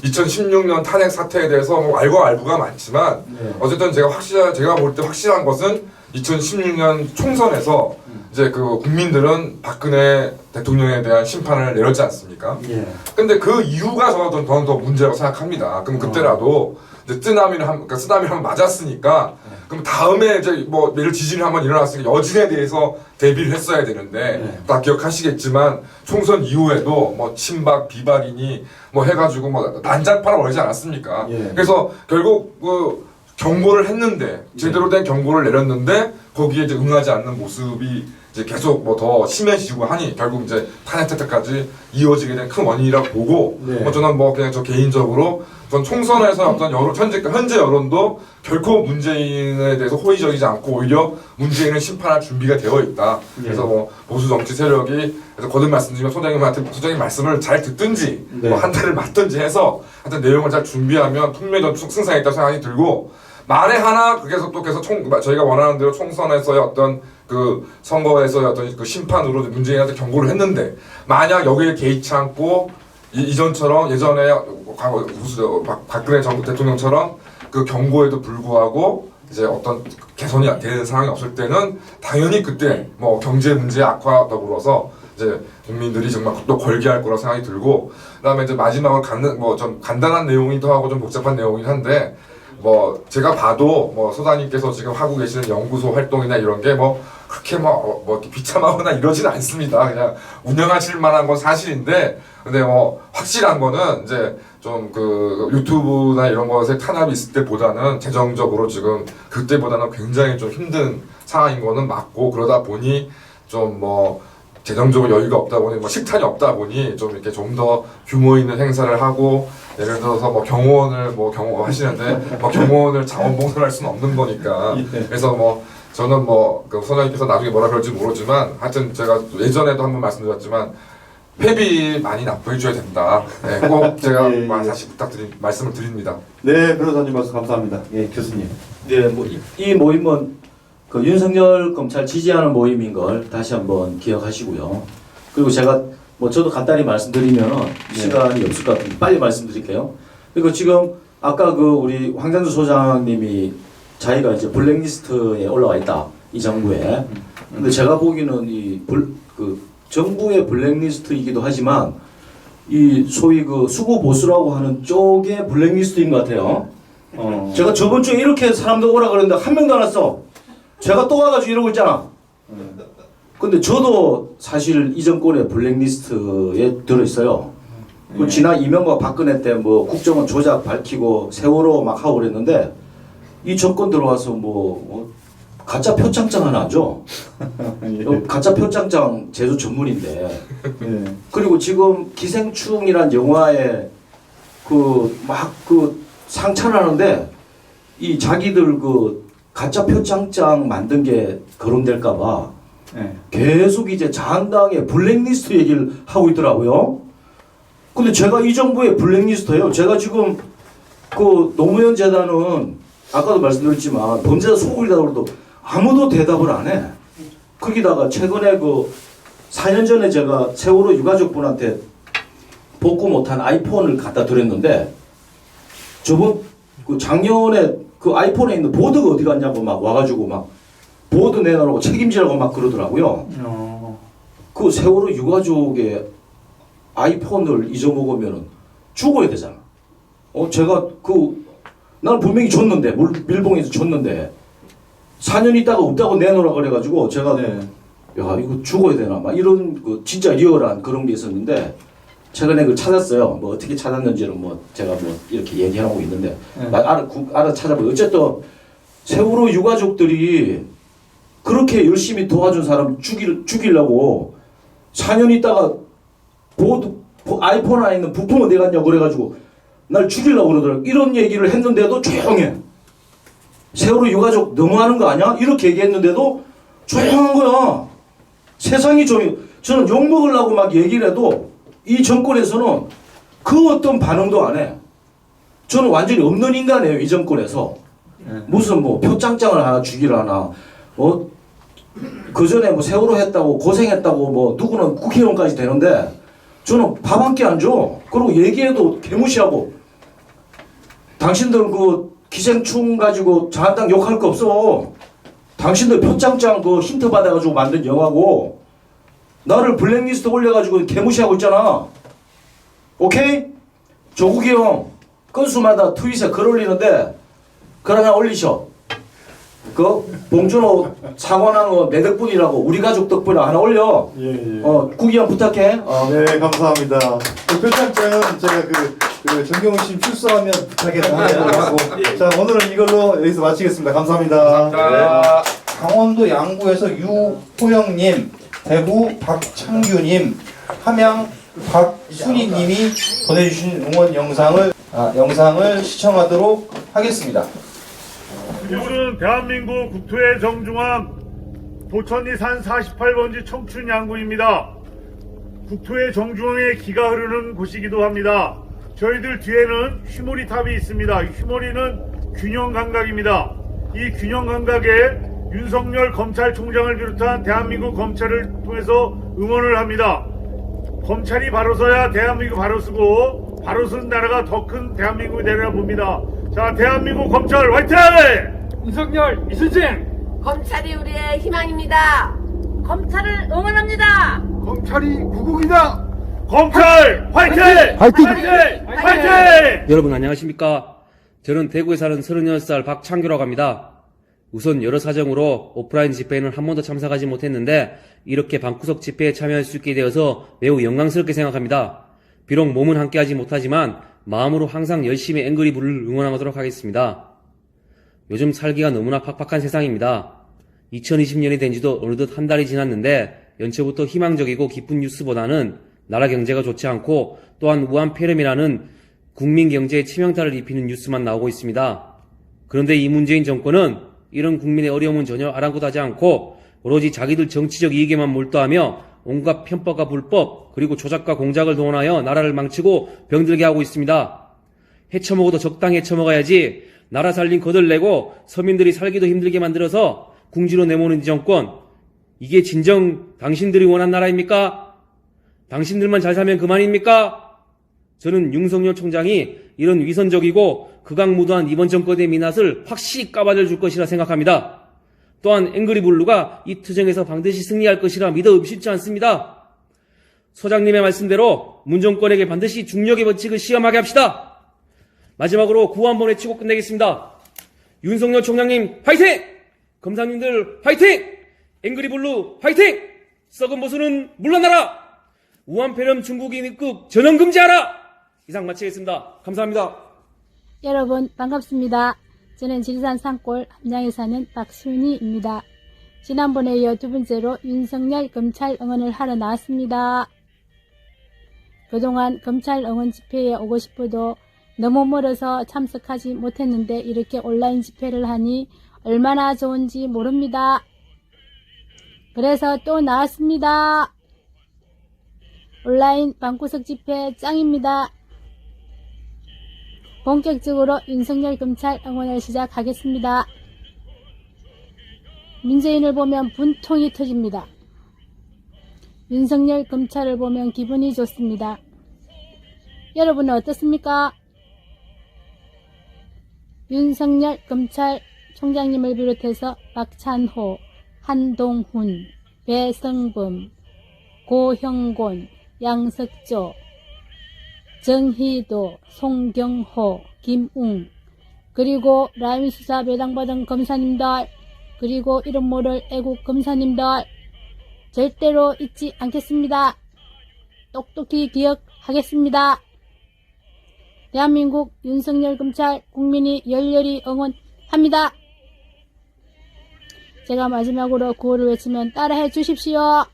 2016년 탄핵 사태에 대해서 뭐 알고가 많지만 네. 어쨌든 제가 볼 때 확실한 것은 2016년 총선에서 이제 그 국민들은 박근혜 대통령에 대한 심판을 내렸지 않습니까? 예. 근데 그 이유가 저는 더 문제라고 생각합니다. 그럼 그때라도 이제 쓰나미를 한번 맞았으니까 그럼 다음에 이제 뭐 내일 지진이 한번 일어났으니까 여진에 대해서 대비를 했어야 되는데 네. 다 기억하시겠지만 총선 이후에도 뭐 친박 비박이니 뭐 해가지고 뭐 난장판을 벌이지 않았습니까? 예. 그래서 결국 그 경고를 했는데 제대로 된 경고를 내렸는데 거기에 이제 응하지 않는 모습이 이제 계속 뭐 더 심해지고 하니 결국 이제 탄핵 때까지 이어지게 된 큰 원인이라고 보고, 네. 뭐 저는 뭐 그냥 저 개인적으로 전 총선에서 어떤 현재 여론도 결코 문재인에 대해서 호의적이지 않고 오히려 문재인을 심판할 준비가 되어 있다. 그래서 뭐 보수 정치 세력이 그래서 거듭 말씀드리면 소장님 말씀을 잘 듣든지 네. 뭐 한 대를 맞든지 해서 하여튼 내용을 잘 준비하면 분명히 승산있다 생각이 들고, 만에 하나 그래서 또 계속 저희가 원하는 대로 총선에서의 어떤 그 선거에서의 어떤 그 심판으로 문재인한테 경고를 했는데 만약 여기에 개의치 않고 이전처럼 예전에 박근혜 정부 대통령처럼 그 경고에도 불구하고 이제 어떤 개선이 되는 상황이 없을 때는 당연히 그때 뭐 경제 문제 악화 더불어서 이제 국민들이 정말 또 걸게할 거라 생각이 들고, 그다음에 이제 마지막으로 뭐 좀 간단한 내용이기도 하고 좀 복잡한 내용이긴 한데, 뭐 제가 봐도 뭐 소장님께서 지금 하고 계시는 연구소 활동이나 이런 게 뭐 그렇게 뭐 비참하거나 이러진 않습니다. 그냥 운영하실 만한 건 사실인데, 근데 뭐 확실한 거는 이제 좀 그 유튜브나 이런 것에 탄압이 있을 때보다는 재정적으로 지금 그때보다는 굉장히 좀 힘든 상황인 거는 맞고, 그러다 보니 좀 뭐 재정적으로 여유가 없다 보니 뭐 식탄이 없다 보니 좀 이렇게 좀 더 규모 있는 행사를 하고, 예를 들어서 뭐 경호원을 하시는데 뭐 경호원을 자원봉사할 수는 없는 거니까. 그래서 뭐 저는 그 소장님께서 나중에 뭐라 그럴지 모르지만 하여튼 제가 예전에도 한번 말씀드렸지만 회비 많이 납부해 줘야 된다. 네, 꼭 제가 예, 예. 다시 말씀을 드립니다. 네, 변호사님 말씀 감사합니다. 예, 교수님. 네, 뭐 이 모임은 그 윤석열 검찰 지지하는 모임인 걸 다시 한번 기억하시고요. 그리고 제가 뭐 저도 간단히 말씀드리면 시간이 없을 것 같은데 빨리 말씀드릴게요. 그리고 지금 아까 그 우리 황장수 소장님이 자기가 이제 블랙리스트에 올라와 있다, 이 정부에. 근데 제가 보기에는 그 정부의 블랙리스트이기도 하지만 이 소위 그 수구 보수라고 하는 쪽의 블랙리스트인 것 같아요. 제가 저번 주에 이렇게 사람들 오라 그랬는데 한 명도 안 왔어. 제가 또 와가지고 이러고 있잖아. 근데 저도 사실 이 정권의 블랙리스트에 들어있어요. 그 지난 이명박 박근혜 때 뭐 국정원 조작 밝히고 세월호 막 하고 그랬는데 이 정권 들어와서 뭐 가짜 표창장 하나 안 줘. 가짜 표창장 제조 전문인데. 그리고 지금 기생충이란 영화에 그 상찬하는데 이 자기들 그 가짜 표창장 만든 게 거론될까봐 계속 이제 자한당의 블랙리스트 얘기를 하고 있더라고요. 근데 제가 이 정부의 블랙리스트예요. 제가 지금 그 노무현 재단은 아까도 말씀드렸지만 범죄자 소굴이라고 그래도 아무도 대답을 안 해. 거기다가 최근에 그 4년 전에 제가 세월호 유가족분한테 복구 못한 아이폰을 갖다 드렸는데 저번 그 작년에 그 아이폰에 있는 보드가 어디 갔냐고 막 와가지고 막 보드 내놔라고 책임지라고 막 그러더라고요. 그 세월호 유가족의 아이폰을 잊어먹으면은 죽어야 되잖아. 제가 난 분명히 줬는데 밀봉해서 줬는데 4년 있다가 없다고 내놓으라 그래가지고 제가 네. 야 이거 죽어야 되나 막 이런 진짜 리얼한 그런 게 있었는데 최근에 그걸 찾았어요. 뭐 어떻게 찾았는지는 뭐 제가 뭐 이렇게 얘기하고 있는데 알아 찾아보고 어쨌든 세월호 유가족들이 그렇게 열심히 도와준 사람 죽이려고 4년 있다가 아이폰 안에 있는 부품 어디 갔냐고 그래가지고 날 죽이려고 그러더라고. 이런 얘기를 했는데도 조용해. 세월호 유가족 너무하는 거 아니야? 이렇게 얘기했는데도 조용한 거야. 세상이 조용. 저는 욕먹으려고 막 얘기를 해도 이 정권에서는 그 어떤 반응도 안 해. 저는 완전히 없는 인간이에요. 이 정권에서. 무슨 뭐 표창장을 하나 주기를 하나. 그 전에 뭐 세월호 했다고 고생했다고 뭐 누구는 국회의원까지 되는데 저는 밥 한 끼 안 줘. 그리고 얘기해도 개무시하고. 당신들 그 기생충 가지고 자한당 욕할 거 없어. 당신들 표창장 그 힌트 받아가지고 만든 영화고 나를 블랙리스트 올려가지고 개무시하고 있잖아. 오케이? 조국이 형 건수마다 트윗에 글 올리는데 글 하나 올리셔. 봉준호 사관왕 내 덕분이라고 우리 가족 덕분이라고 하나 올려. 예. 국이 형 부탁해. 네, 감사합니다. 그 표창장은 제가 그 정경심 출소하면 부탁해서 하고. 자, 오늘은 이걸로 여기서 마치겠습니다. 감사합니다. 감사합니다. 강원도 양구에서 유호영님, 대구 박창규님, 함양 박순희님이 보내주신 응원 영상을 시청하도록 하겠습니다. 이분은 대한민국 국토의 정중앙 도천리 산 48번지 청춘 양구입니다. 국토의 정중앙에 기가 흐르는 곳이기도 합니다. 저희들 뒤에는 휘모리탑이 있습니다. 휘모리는 균형 감각입니다. 이 균형 감각에 윤석열 검찰총장을 비롯한 대한민국 검찰을 통해서 응원을 합니다. 검찰이 바로 서야 대한민국 바로 쓰고 바로 쓴 나라가 더 큰 대한민국이 되리라 봅니다. 자, 대한민국 검찰 화이팅! 윤석열, 이순신! 검찰이 우리의 희망입니다. 검찰을 응원합니다. 검찰이 구국이다! 검찰 화이팅! 화이팅! 화이팅! 여러분 안녕하십니까? 저는 대구에 사는 36살 박창규라고 합니다. 우선 여러 사정으로 오프라인 집회에는 한 번도 참석하지 못했는데 이렇게 방구석 집회에 참여할 수 있게 되어서 매우 영광스럽게 생각합니다. 비록 몸은 함께하지 못하지만 마음으로 항상 열심히 앵그리블을 응원하도록 하겠습니다. 요즘 살기가 너무나 팍팍한 세상입니다. 2020년이 된 지도 어느덧 한 달이 지났는데 연초부터 희망적이고 기쁜 뉴스보다는 나라 경제가 좋지 않고 또한 우한 폐렴이라는 국민 경제에 치명타를 입히는 뉴스만 나오고 있습니다. 그런데 이 문재인 정권은 이런 국민의 어려움은 전혀 아랑곳하지 않고 오로지 자기들 정치적 이익에만 몰두하며 온갖 편법과 불법 그리고 조작과 공작을 동원하여 나라를 망치고 병들게 하고 있습니다. 해쳐먹어도 적당히 해쳐먹어야지 나라 살림 거덜내고 서민들이 살기도 힘들게 만들어서 궁지로 내모는 이 정권, 이게 진정 당신들이 원한 나라입니까? 당신들만 잘 살면 그만입니까? 저는 윤석열 총장이 이런 위선적이고 극악무도한 이번 정권의 민낯을 확실히 까발려 줄 것이라 생각합니다. 또한 앵그리블루가 이 투쟁에서 반드시 승리할 것이라 믿어 의심치 않습니다. 소장님의 말씀대로 문 정권에게 반드시 중력의 법칙을 시험하게 합시다. 마지막으로 구호 한번 외치고 끝내겠습니다. 윤석열 총장님 화이팅! 검사님들 화이팅! 앵그리블루 화이팅! 썩은 보수는 물러나라! 우한폐렴 중국인 입국 전원 금지하라! 이상 마치겠습니다. 감사합니다. 여러분 반갑습니다. 저는 지리산 산골 함양에 사는 박순희입니다. 지난번에 이어 두 번째로 윤석열 검찰 응원을 하러 나왔습니다. 그동안 검찰 응원 집회에 오고 싶어도 너무 멀어서 참석하지 못했는데 이렇게 온라인 집회를 하니 얼마나 좋은지 모릅니다. 그래서 또 나왔습니다. 온라인 방구석 집회 짱입니다. 본격적으로 윤석열 검찰 응원을 시작하겠습니다. 문재인을 보면 분통이 터집니다. 윤석열 검찰을 보면 기분이 좋습니다. 여러분은 어떻습니까? 윤석열 검찰총장님을 비롯해서 박찬호, 한동훈, 배성범, 고형곤, 양석조, 정희도, 송경호, 김웅, 그리고 라임 수사 배당받은 검사님들, 그리고 이름 모를 애국 검사님들 절대로 잊지 않겠습니다. 똑똑히 기억하겠습니다. 대한민국 윤석열 검찰 국민이 열렬히 응원합니다. 제가 마지막으로 구호를 외치면 따라해 주십시오.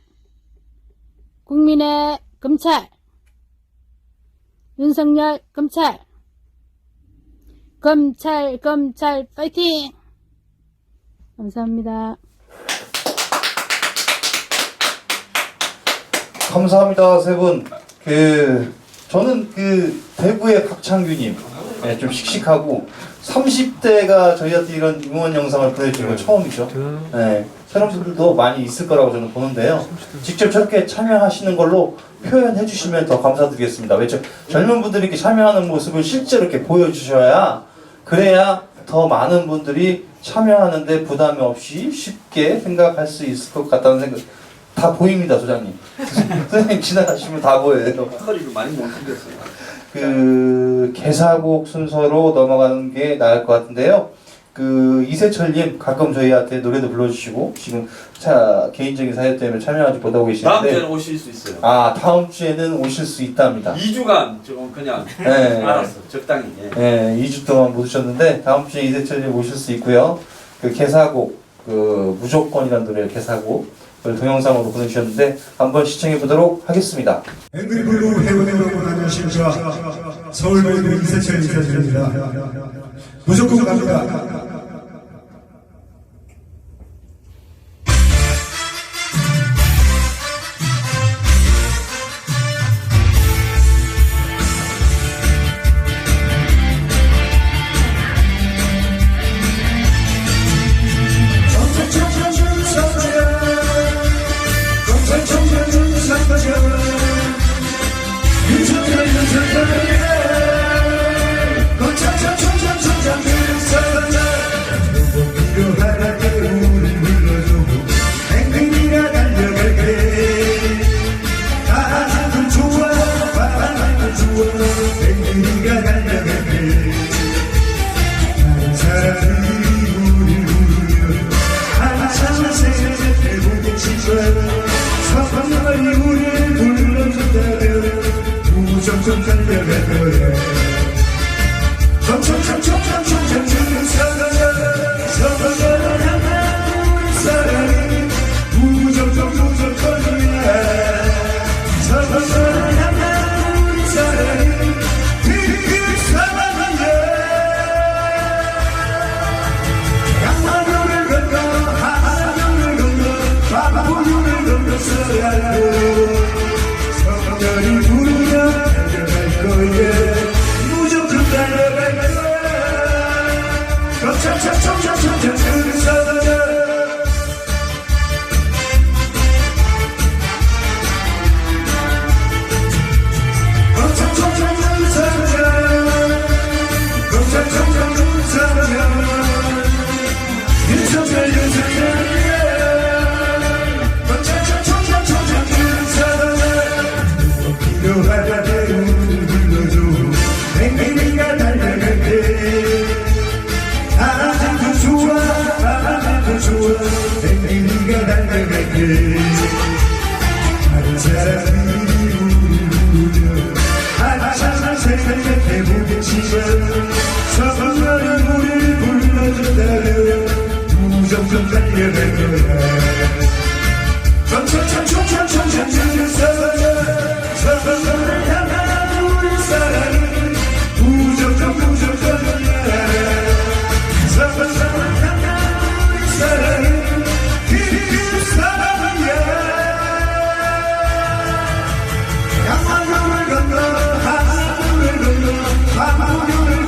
국민의 검찰, 윤석열 검찰, 검찰 파이팅! 감사합니다. 감사합니다, 세 분. 저는 대구의 박창규님, 좀 씩씩하고 30대가 저희한테 이런 응원 영상을 보내주는 건 처음이죠. 새로운 분들도 많이 있을 거라고 저는 보는데요. 직접 저렇게 참여하시는 걸로 표현해 주시면 더 감사드리겠습니다. 왜 젊은 분들이 이렇게 참여하는 모습을 실제로 이렇게 보여주셔야, 그래야 더 많은 분들이 참여하는데 부담이 없이 쉽게 생각할 수 있을 것 같다는 생각. 다 보입니다, 소장님. 선생님 지나가시면 다 보여요. 허리를 많이 못 숙였어요. 개사곡 순서로 넘어가는 게 나을 것 같은데요. 이세철님 가끔 저희한테 노래도 불러주시고 지금 개인적인 사연 때문에 참여하지 못하고 계시는데 다음 주에는 오실 수 있어요. 다음 주에는 오실 수 있답니다. 2주간 좀 그냥 네. 알았어, 적당히. 네, 2주 동안 못 오셨는데 다음 주에 이세철님 오실 수 있고요. 개사곡 무조건이라는 노래 개사곡 동영상으로 보내주셨는데 한번 시청해 보도록 하겠습니다. 앵글블루 회원 여러분 안녕하십니까. 서울매도 이세철 인사드립니다. 무조건 갑니다. 양만경을 건너 하늘을 건너 밤하늘을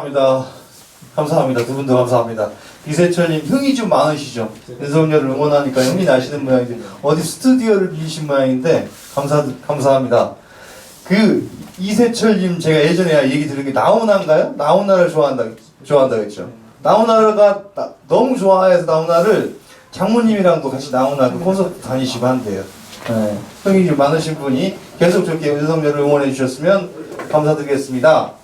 감사합니다. 감사합니다. 두 분도 감사합니다. 이세철님 흥이 좀 많으시죠? 윤석열을 응원하니까 흥이 나시는 모양인데 어디 스튜디오를 비신 모양인데 감사합니다. 그 이세철님 제가 예전에 얘기 들은 게 나훈아인가요? 나훈아를 좋아한다 했죠. 나훈아가 너무 좋아해서 나훈아를 장모님이랑도 같이 나훈아 그 콘서트 다니시고 한대요. 네. 흥이 좀 많으신 분이 계속 저렇게 윤석열을 응원해 주셨으면 감사드리겠습니다.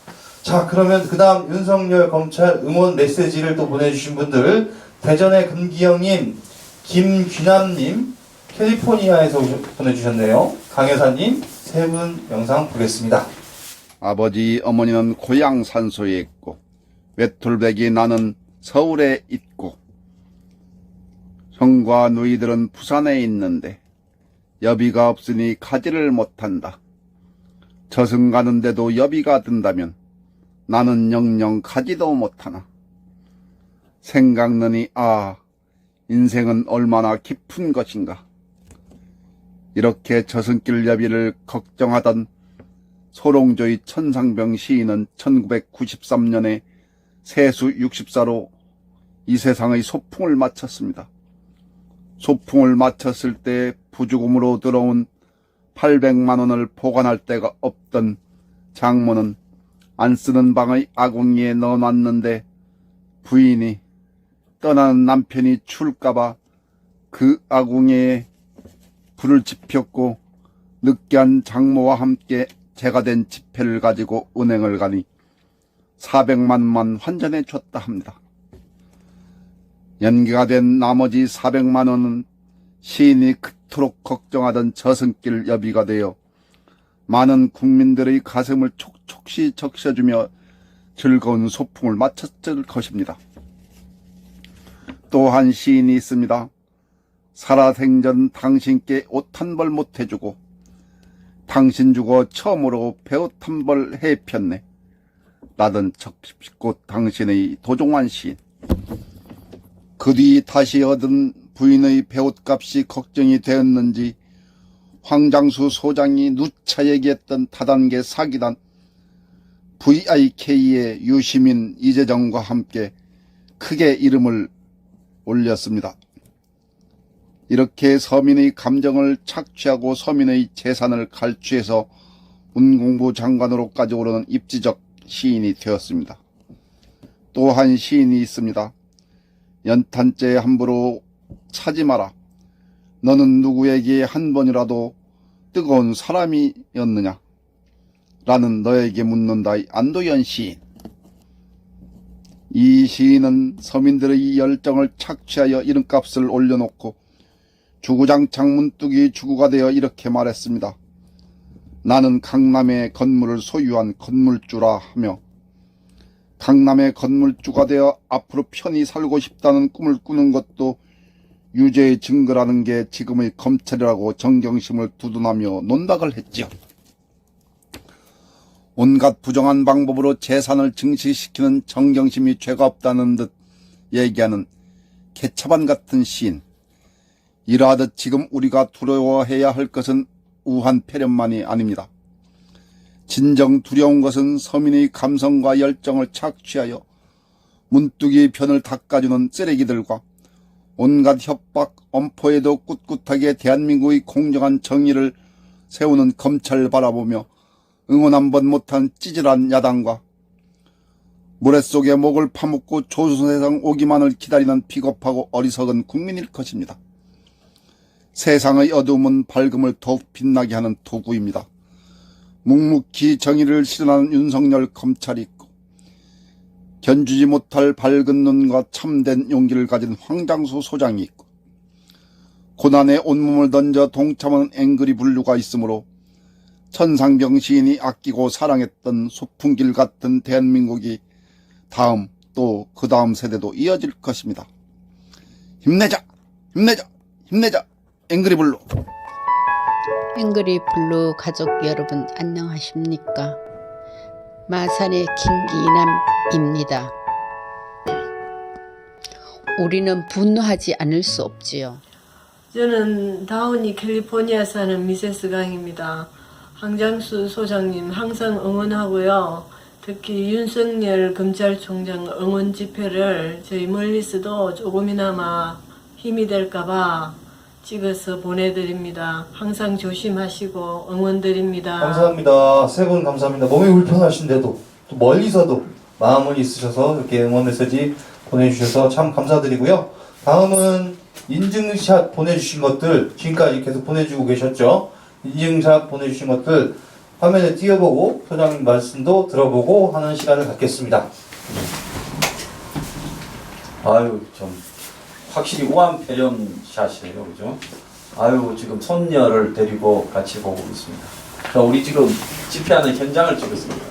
자, 그러면 그 다음 윤석열 검찰 응원 메시지를 또 보내주신 분들, 대전의 금기영님, 김귀남님, 캘리포니아에서 보내주셨네요. 강여사님, 세 분 영상 보겠습니다. 아버지, 어머니는 고향 산소에 있고 외톨백이 나는 서울에 있고 형과 누이들은 부산에 있는데 여비가 없으니 가지를 못한다. 저승 가는데도 여비가 든다면 나는 영영 가지도 못하나. 생각나니 인생은 얼마나 깊은 것인가. 이렇게 저승길 여비를 걱정하던 소롱조의 천상병 시인은 1993년에 세수 60사로 이 세상의 소풍을 마쳤습니다. 소풍을 마쳤을 때 부주금으로 들어온 800만 원을 보관할 데가 없던 장모는 안 쓰는 방의 아궁이에 넣어놨는데 부인이 떠나는 남편이 추울까봐 그 아궁이에 불을 지폈고 느끼한 장모와 함께 제가 된 지폐를 가지고 은행을 가니 400만 원만 환전해 줬다 합니다. 연기가 된 나머지 400만 원은 시인이 그토록 걱정하던 저승길 여비가 되어 많은 국민들의 가슴을 촉촉히 적셔주며 즐거운 소풍을 마쳤을 것입니다. 또 한 시인이 있습니다. 살아생전 당신께 옷 한 벌 못 해주고 당신 주고 처음으로 배옷 한 벌 해폈네. 라던 적십꽃 당신의 도종환 시인. 그 뒤 다시 얻은 부인의 배옷값이 걱정이 되었는지 황장수 소장이 누차 얘기했던 다단계 사기단 VIK의 유시민, 이재정과 함께 크게 이름을 올렸습니다. 이렇게 서민의 감정을 착취하고 서민의 재산을 갈취해서 문공부 장관으로까지 오르는 입지적 시인이 되었습니다. 또 한 시인이 있습니다. 연탄재 함부로 차지 마라. 너는 누구에게 한 번이라도 뜨거운 사람이었느냐? 라는 너에게 묻는다. 안도현 시인. 이 시인은 서민들의 열정을 착취하여 이름값을 올려놓고 주구장창 문뚜기 주구가 되어 이렇게 말했습니다. 나는 강남의 건물을 소유한 건물주라 하며 강남의 건물주가 되어 앞으로 편히 살고 싶다는 꿈을 꾸는 것도 유죄의 증거라는 게 지금의 검찰이라고 정경심을 두둔하며 논박을 했지요. 온갖 부정한 방법으로 재산을 증식시키는 정경심이 죄가 없다는 듯 얘기하는 개차반 같은 시인. 이러하듯 지금 우리가 두려워해야 할 것은 우한 폐렴만이 아닙니다. 진정 두려운 것은 서민의 감성과 열정을 착취하여 문뚜기 편을 닦아주는 쓰레기들과 온갖 협박, 엄포에도 꿋꿋하게 대한민국의 공정한 정의를 세우는 검찰을 바라보며 응원 한번 못한 찌질한 야당과 모래 속에 목을 파묻고 조선세상 오기만을 기다리는 비겁하고 어리석은 국민일 것입니다. 세상의 어두움은 밝음을 더욱 빛나게 하는 도구입니다. 묵묵히 정의를 실현하는 윤석열 검찰이 있고 견주지 못할 밝은 눈과 참된 용기를 가진 황장수 소장이 있고 고난에 온몸을 던져 동참하는 앵그리 블루가 있으므로 천상병 시인이 아끼고 사랑했던 소풍길 같은 대한민국이 다음 또 그 다음 세대도 이어질 것입니다. 힘내자! 힘내자! 힘내자! 앵그리 블루. 앵그리 블루 가족 여러분 안녕하십니까? 마산의 김기남입니다. 우리는 분노하지 않을 수 없지요. 저는 다우니 캘리포니아 사는 미세스 강입니다. 황장수 소장님 항상 응원하고요. 특히 윤석열 검찰총장 응원 집회를 저희 멀리서도 조금이나마 힘이 될까봐 찍어서 보내드립니다. 항상 조심하시고 응원드립니다. 감사합니다. 세 분 감사합니다. 몸이 불편하신데도 또 멀리서도 마음은 있으셔서 이렇게 응원 메시지 보내주셔서 참 감사드리고요. 다음은 인증샷 보내주신 것들 지금까지 계속 보내주고 계셨죠. 인증샷 보내주신 것들 화면에 띄워보고 소장님 말씀도 들어보고 하는 시간을 갖겠습니다. 아유 좀 확실히 우한폐렴 샷이에요, 그죠? 아유 지금 손녀를 데리고 같이 보고 있습니다. 자, 우리 지금 집회하는 현장을 찍었습니다.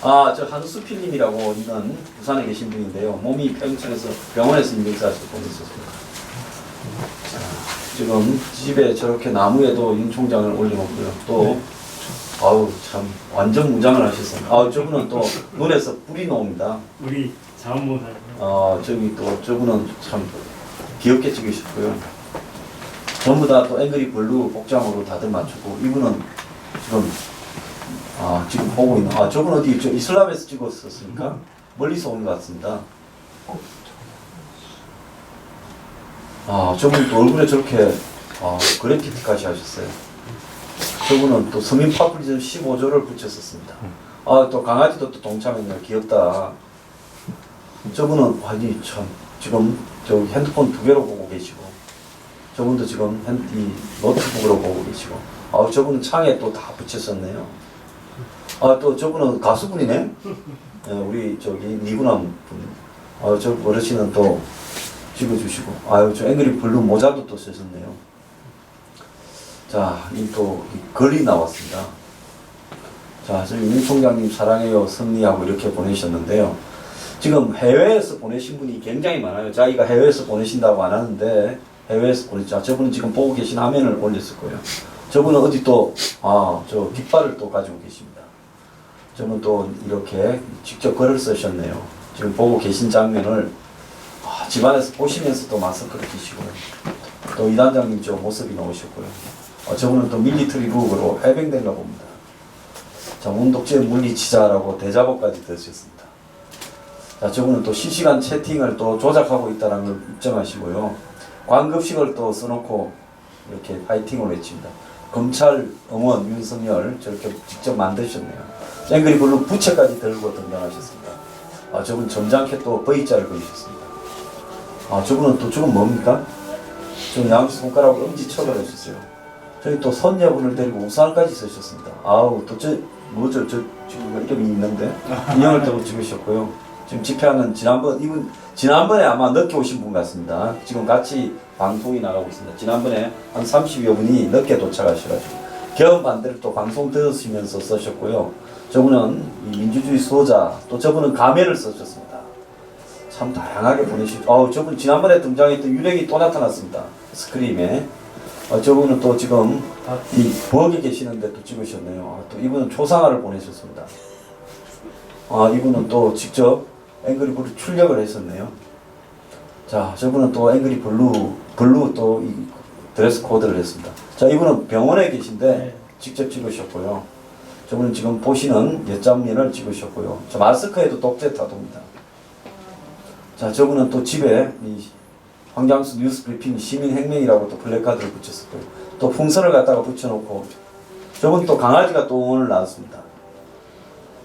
아, 저 한수필님이라고 있는 부산에 계신 분인데요. 몸이 평천에서 병원에서 인증샷을 보냈었습니다. 자, 지금 집에 저렇게 나무에도 윤 총장을 올려놓고요. 또 아우 참 완전 무장을 하셨습니다. 아, 저분은 또 눈에서 뿔이 나옵니다. 우리 자원봉사. 저기 또 저분은 참 귀엽게 찍으셨고요. 전부 다 또 앵그리 블루 복장으로 다들 맞추고 이분은 지금 지금 보고 있는 저분 어디 저 이슬람에서 찍었었습니까? 멀리서 온 것 같습니다. 저분 또 얼굴에 저렇게 그래피티까지 하셨어요. 저분은 또 서민 파프리즘 15조를 붙였었습니다. 또 강아지도 또 동참했네요. 귀엽다. 저분은 아니 참 지금 저기 핸드폰 2개로 보고 계시고 저분도 지금 이 노트북으로 보고 계시고 저분은 창에 또 다 붙였었네요. 또 저분은 가수분이네. 네, 우리 저기 니구남 분. 저 어르신은 또 찍어주시고 저 앵그리 블루 모자도 또 쓰셨네요. 자, 또 글이 나왔습니다. 자, 저희 윤 총장님 사랑해요 승리하고 이렇게 보내셨는데요. 지금 해외에서 보내신 분이 굉장히 많아요. 자기가 해외에서 보내신다고 안 하는데 해외에서 보냈죠. 저분은 지금 보고 계신 화면을 올렸을 거예요. 저분은 어디 또 저 깃발을 또 가지고 계십니다. 저분 또 이렇게 직접 글을 쓰셨네요. 지금 보고 계신 장면을 집안에서 보시면서 또 마스크를 끼시고 또 이단장님 저 모습이 나오셨고요. 저분은 또 밀리터리 룩으로 해병대인가 봅니다. 자, 운독제 물리치자라고 대자보까지 드셨습니다. 자, 저분은 또 실시간 채팅을 또 조작하고 있다는 걸 입증하시고요. 광급식을 또 써놓고 이렇게 파이팅을 외칩니다. 검찰 응원 윤석열 저렇게 직접 만드셨네요. 앵그리 블루 부채까지 들고 등장하셨습니다. 저분 점잖게 또 V자를 그리셨습니다. 저분은 또 저건 뭡니까? 저 양쪽 손가락으로 엄지척을 해주셨어요. 저희 또 손녀분을 데리고 우산까지 쓰셨습니다. 또 저 지금 이름이 있는데 인형을 또 찍으셨고요. 지금 집회하는 지난번에 아마 늦게 오신 분 같습니다. 지금 같이 방송이 나가고 있습니다. 지난번에 한 30여 분이 늦게 도착하셔가지고 개헌 반대를 또 방송 들으시면서 쓰셨고요. 저분은 민주주의 수호자, 또 저분은 가면을 쓰셨습니다. 참 다양하게 보내시고, 저분 지난번에 등장했던 유령이 또 나타났습니다. 스크림에. 저분은 또 지금 이 부엌에 계시는데 또 찍으셨네요. 또 이분은 초상화를 보내셨습니다. 이분은 또 직접 앵그리 블루 출력을 했었네요. 자, 저분은 또 앵그리 블루 또 이 드레스 코드를 했습니다. 자, 이분은 병원에 계신데 직접 찍으셨고요. 저분은 지금 보시는 엿장면을 찍으셨고요. 저 마스크에도 독재 타도입니다. 자, 저분은 또 집에 이 황장수 뉴스 브리핑 시민혁명이라고 또 플래카드를 붙였었고요. 또 풍선을 갖다가 붙여놓고 저분 또 강아지가 또 오늘 나왔습니다.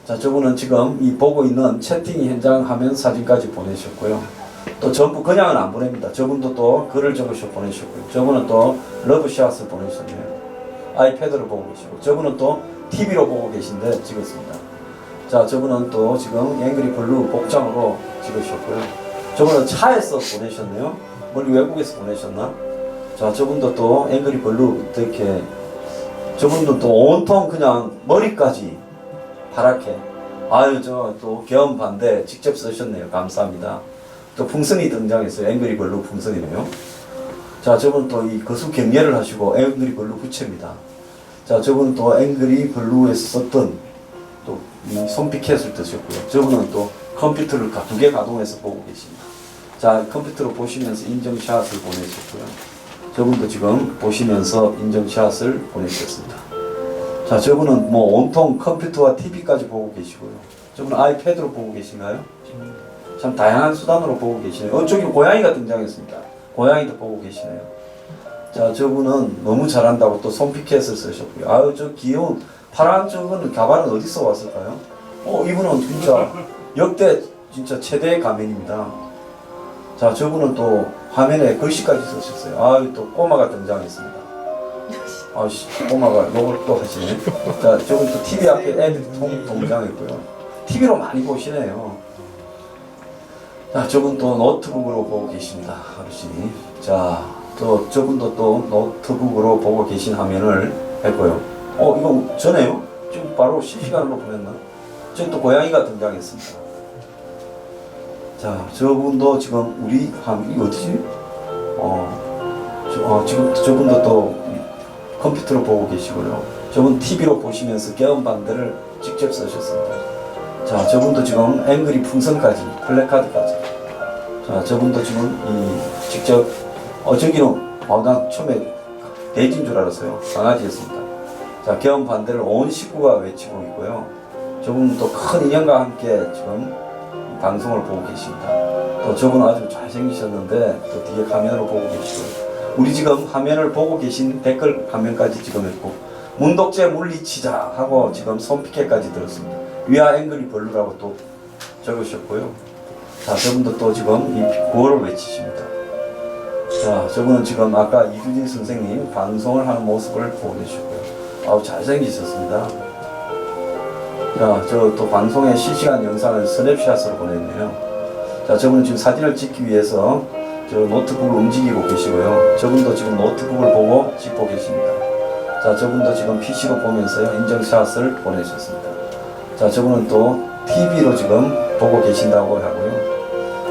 자, 저분은 지금 이 보고 있는 채팅 현장 화면 사진까지 보내셨고요. 또 전부 그냥은 안 보냅니다. 저분도 또 글을 적으셔 보내셨고요. 저분은 또 러브샷을 보내셨네요. 아이패드를 보고 계시고 저분은 또 TV로 보고 계신데 찍었습니다. 자, 저분은 또 지금 앵그리 블루 복장으로 찍으셨고요. 저분은 차에서 보내셨네요. 멀리 외국에서 보내셨나? 자, 저분도 또 앵그리 블루 이렇게 저분도 또 온통 그냥 머리까지 파랗게 저 또 개헌 반대 직접 쓰셨네요. 감사합니다. 또 풍선이 등장했어요. 앵그리 블루 풍선이네요. 자, 저분은 또 이 거수 경례를 하시고 앵그리 블루 부채입니다. 자, 저분은 또 앵그리 블루에서 썼던 또 이 손피켓을 드셨고요. 저분은 또 컴퓨터를 2개 가동해서 보고 계십니다. 자, 컴퓨터로 보시면서 인증샷을 보내셨고요. 저분도 지금 보시면서 인증샷을 보내주셨습니다. 자, 저분은 뭐 온통 컴퓨터와 TV까지 보고 계시고요. 저분 아이패드로 보고 계신가요? 참 다양한 수단으로 보고 계시네요. 저기 고양이가 등장했습니다. 고양이도 보고 계시네요. 자, 저분은 너무 잘한다고 또 손피켓을 쓰셨고요. 아유, 저 귀여운 파란 저거는 가발은 어디서 왔을까요? 이분은 진짜 역대 진짜 최대의 가면입니다. 자, 저분은 또 화면에 글씨까지 쓰셨어요. 아유, 또 꼬마가 등장했습니다. 아씨, 꼬마가 요걸 또 하시네. 자, 저분 또 TV 앞에 애들이 등장했고요. TV로 많이 보시네요. 자, 저분 또 노트북으로 보고 계십니다. 어르신이. 자, 또 저분도 또 노트북으로 보고 계신 화면을 했고요. 이거 전에요? 지금 바로 실시간으로 보냈나? 지금 또 고양이가 등장했습니다. 자, 저분도 지금 우리 이거 어디지? 지금 저분도 또 컴퓨터로 보고 계시고요. 저분 TV로 보시면서 개헌반대를 직접 쓰셨습니다. 자, 저분도 지금 앵그리 풍선까지, 플래카드까지. 자, 저분도 지금 직접 저기는 나 처음에 돼지인 줄 알았어요. 강아지였습니다. 자, 개헌반대를 온 식구가 외치고 있고요. 저분도 큰 인형과 함께 지금 방송을 보고 계십니다. 또 저분은 아주 잘생기셨는데 또 뒤에 화면으로 보고 계시고요. 우리 지금 화면을 보고 계신 댓글 화면까지 지금 했고 문독재 물리치자 하고 지금 손피켓까지 들었습니다. 위아 앵글이 별로라고 또 적으셨고요. 자, 저분도 또 지금 이 구호를 외치십니다. 자, 저분은 지금 아까 이두진 선생님 방송을 하는 모습을 보내주셨고요. 아우, 잘생기셨습니다. 자, 저 또 방송의 실시간 영상을 스냅샷으로 보냈네요. 자, 저분은 지금 사진을 찍기 위해서 저 노트북을 움직이고 계시고요. 저분도 지금 노트북을 보고 찍고 계십니다. 자, 저분도 지금 PC로 보면서요, 인증샷을 보내셨습니다. 자, 저분은 또 TV로 지금 보고 계신다고 하고요.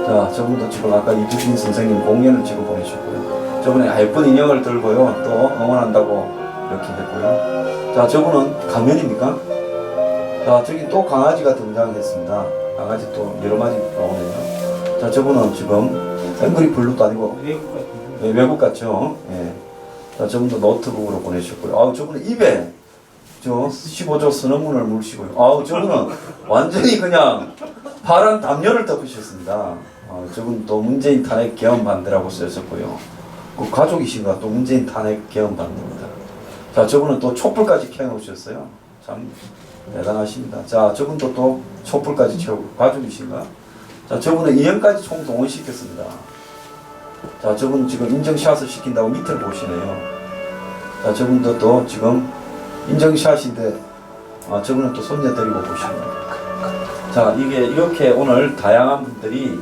자, 저분도 지금 아까 이두진 선생님 공연을 지금 보내셨고요. 저분은 예쁜 인형을 들고요, 또 응원한다고 이렇게 했고요. 자, 저분은 가면입니까? 자, 저기 또 강아지가 등장했습니다. 강아지 또 여러 마리 나오네요. 자, 저분은 지금 앵그리 블루도 아니고 외국 같죠? 예. 자, 저분도 노트북으로 보내셨고요. 아우, 저분은 입에 15조 선언문을 물으시고요. 아우, 저분은 완전히 그냥 파란 담요를 덮으셨습니다. 저분 또 문재인 탄핵 개헌 반대라고 쓰셨고요. 그 가족이신가 또 문재인 탄핵 개헌 반대입니다. 자, 저분은 또 촛불까지 켜놓으셨어요. 참 대단하십니다. 자, 저분도 또 촛불까지 채우고 가족이신가? 자, 저분은 인형까지 총동원시켰습니다. 자, 저분 지금 인증샷을 시킨다고 밑을 보시네요. 자, 저분도 또 지금 인증샷인데 저분은 또 손녀 데리고 보시네요. 자, 이게 이렇게 오늘 다양한 분들이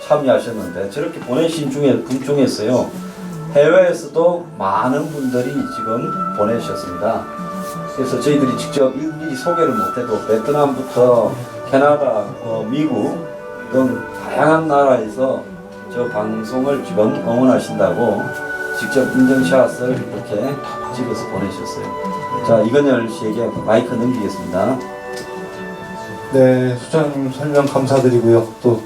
참여하셨는데 저렇게 보내신 분 중에서요, 해외에서도 많은 분들이 지금 보내주셨습니다. 그래서 저희들이 직접 일일이 소개를 못해도 베트남부터 캐나다, 미국 등 다양한 나라에서 저 방송을 지금 응원하신다고 직접 인증샷을 이렇게 찍어서 보내주셨어요. 자, 이건열 씨에게 마이크 넘기겠습니다. 네, 소장님 설명 감사드리고요. 또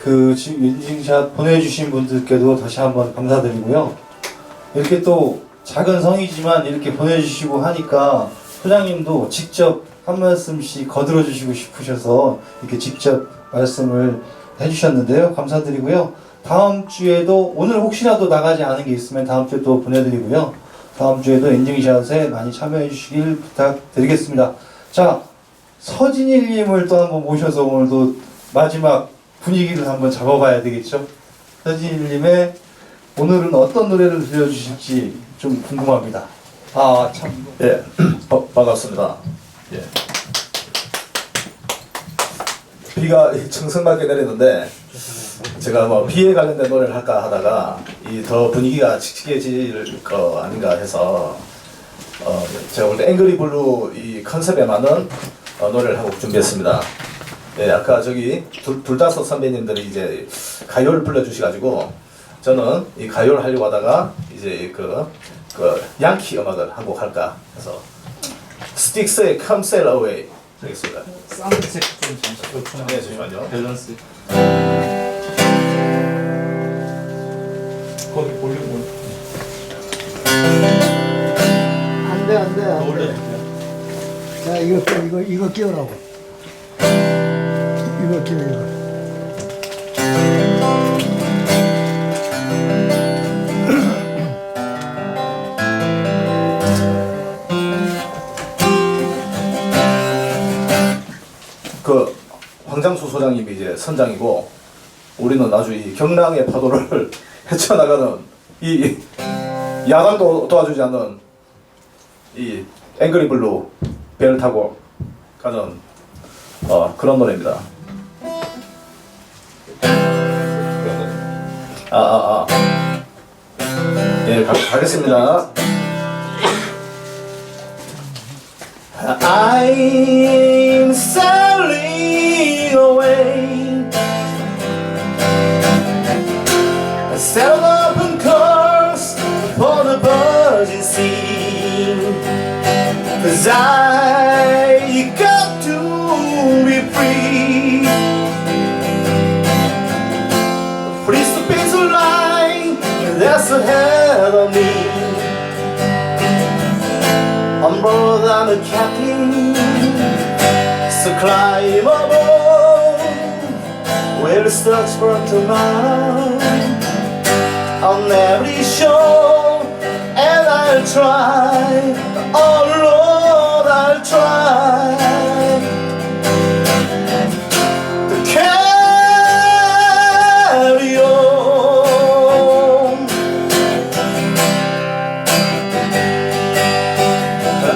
그 인증샷 보내주신 분들께도 다시 한번 감사드리고요. 이렇게 또 작은 성이지만 이렇게 보내주시고 하니까 소장님도 직접 한 말씀씩 거들어 주시고 싶으셔서 이렇게 직접 말씀을 해주셨는데요. 감사드리고요. 다음 주에도 오늘 혹시라도 나가지 않은 게 있으면 다음 주에 또 보내드리고요. 다음 주에도 인증샷에 많이 참여해 주시길 부탁드리겠습니다. 자, 서진일님을 또 한번 모셔서 오늘도 마지막 분위기를 한번 잡아봐야 되겠죠. 서진일님의 오늘은 어떤 노래를 들려주실지 좀 궁금합니다. 아, 참. 예, 반갑습니다. 예. 비가 청성맞게 내리는데 제가 뭐 비에 관련된 노래를 할까 하다가 이 더 분위기가 칙칙해질 거 아닌가 해서 제가 볼 때 앵그리 블루 이 컨셉에 맞는 노래를 하고 준비했습니다. 예, 아까 저기 둘다섯 선배님들이 이제 가요를 불러주셔가지고 저는 이 가요를 하려고 하다가 이제 그 양키 음악을 한 곡 할까 해서 스틱스의 Come Sail Away 하겠습니다. 사운드 체크 좀 잠시만요. 네, 잠시만요. 밸런스. 거기 볼륨 안돼. 자, 이거 끼우라고. 그 황장수 소장님이 이제 선장이고 우리는 아주 이 경랑의 파도를 헤쳐나가는 이 야당도 도와주지 않는 이 앵그리블루 배를 타고 가는 그런 노래입니다. 예, 가겠습니다. I'm sailing away, I sailed open course for the virgin sea, 'cause I got to be free. Free to be so light that's ahead of me. I'm more than a captain, so climb aboard. We'll search for tomorrow on every shore, and I'll try, oh Lord, I'll try to carry on.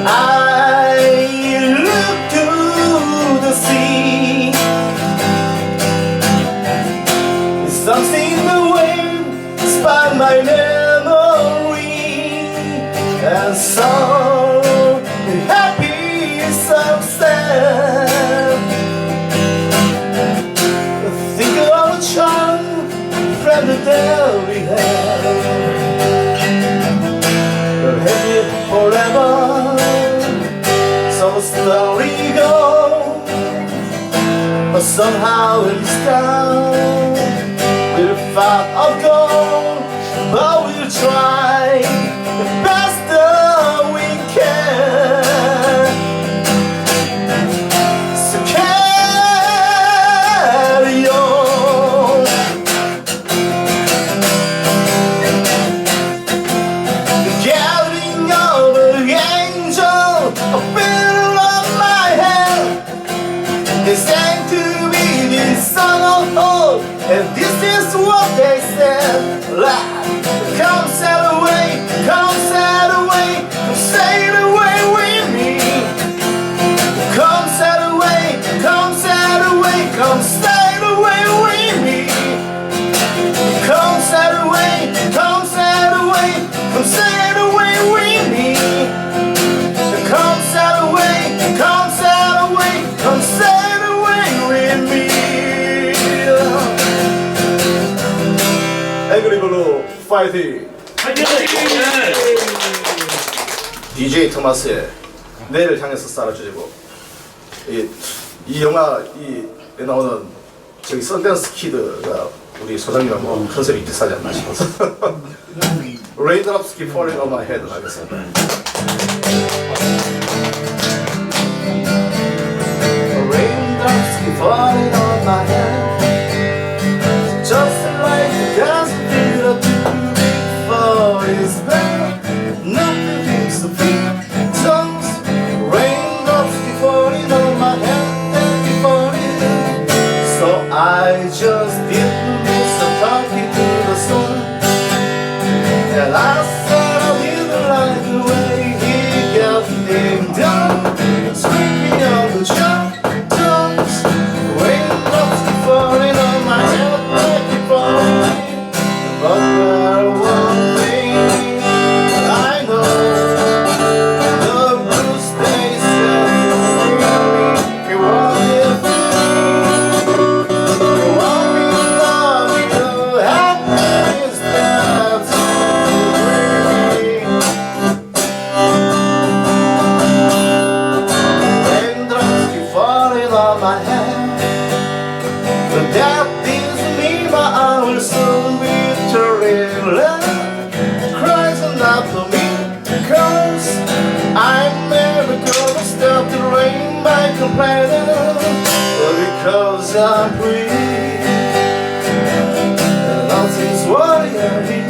I look to the sea, something in the wind inspired my memory, and so happy sunset. Think of a charm from the day we had, we'll have it forever. So the story goes, but somehow in this town we'll find our goal, but we'll try the best that we can. So carry on. The gathering of an angel, a bill on my head. They sang to me this song of hope, and this is what they said. Come sail away, come sail away, come sail away with me. Come sail away, come sail away, come sail away with me. Come sail away, come sail away, come sail away with me. Come sail away, come sail away, come sail away with me. 앵그리블루 파이팅! DJ 토마스의 내일을 향해서 쌀아주고 이 영화에 나오는 저기 썬댄스 키드가 우리 소장님하고 컨셉이 비슷하지 않나 싶어서 Raindrops keep falling on my head 하겠습니다. Raindrops keep falling on my head, just like the gas filter too big for his bed. Nothing seems to fit tongues. Raindrops keep falling on my head and keep falling. So I just didn't miss some talking to the sun, and I said I didn't like the way he got him down, screaming on the jump. Raindrops keep falling on my head and keep falling. But there's one thing I know, the blue stays you want it free, you want me to love you, happiness that's free. Raindrops keep falling on my head, but that doesn't mean my I will soon be turning left. Cries not for me, cause I'm never gonna stop the rain by complaining, but because I'm free, and nothing's worrying me,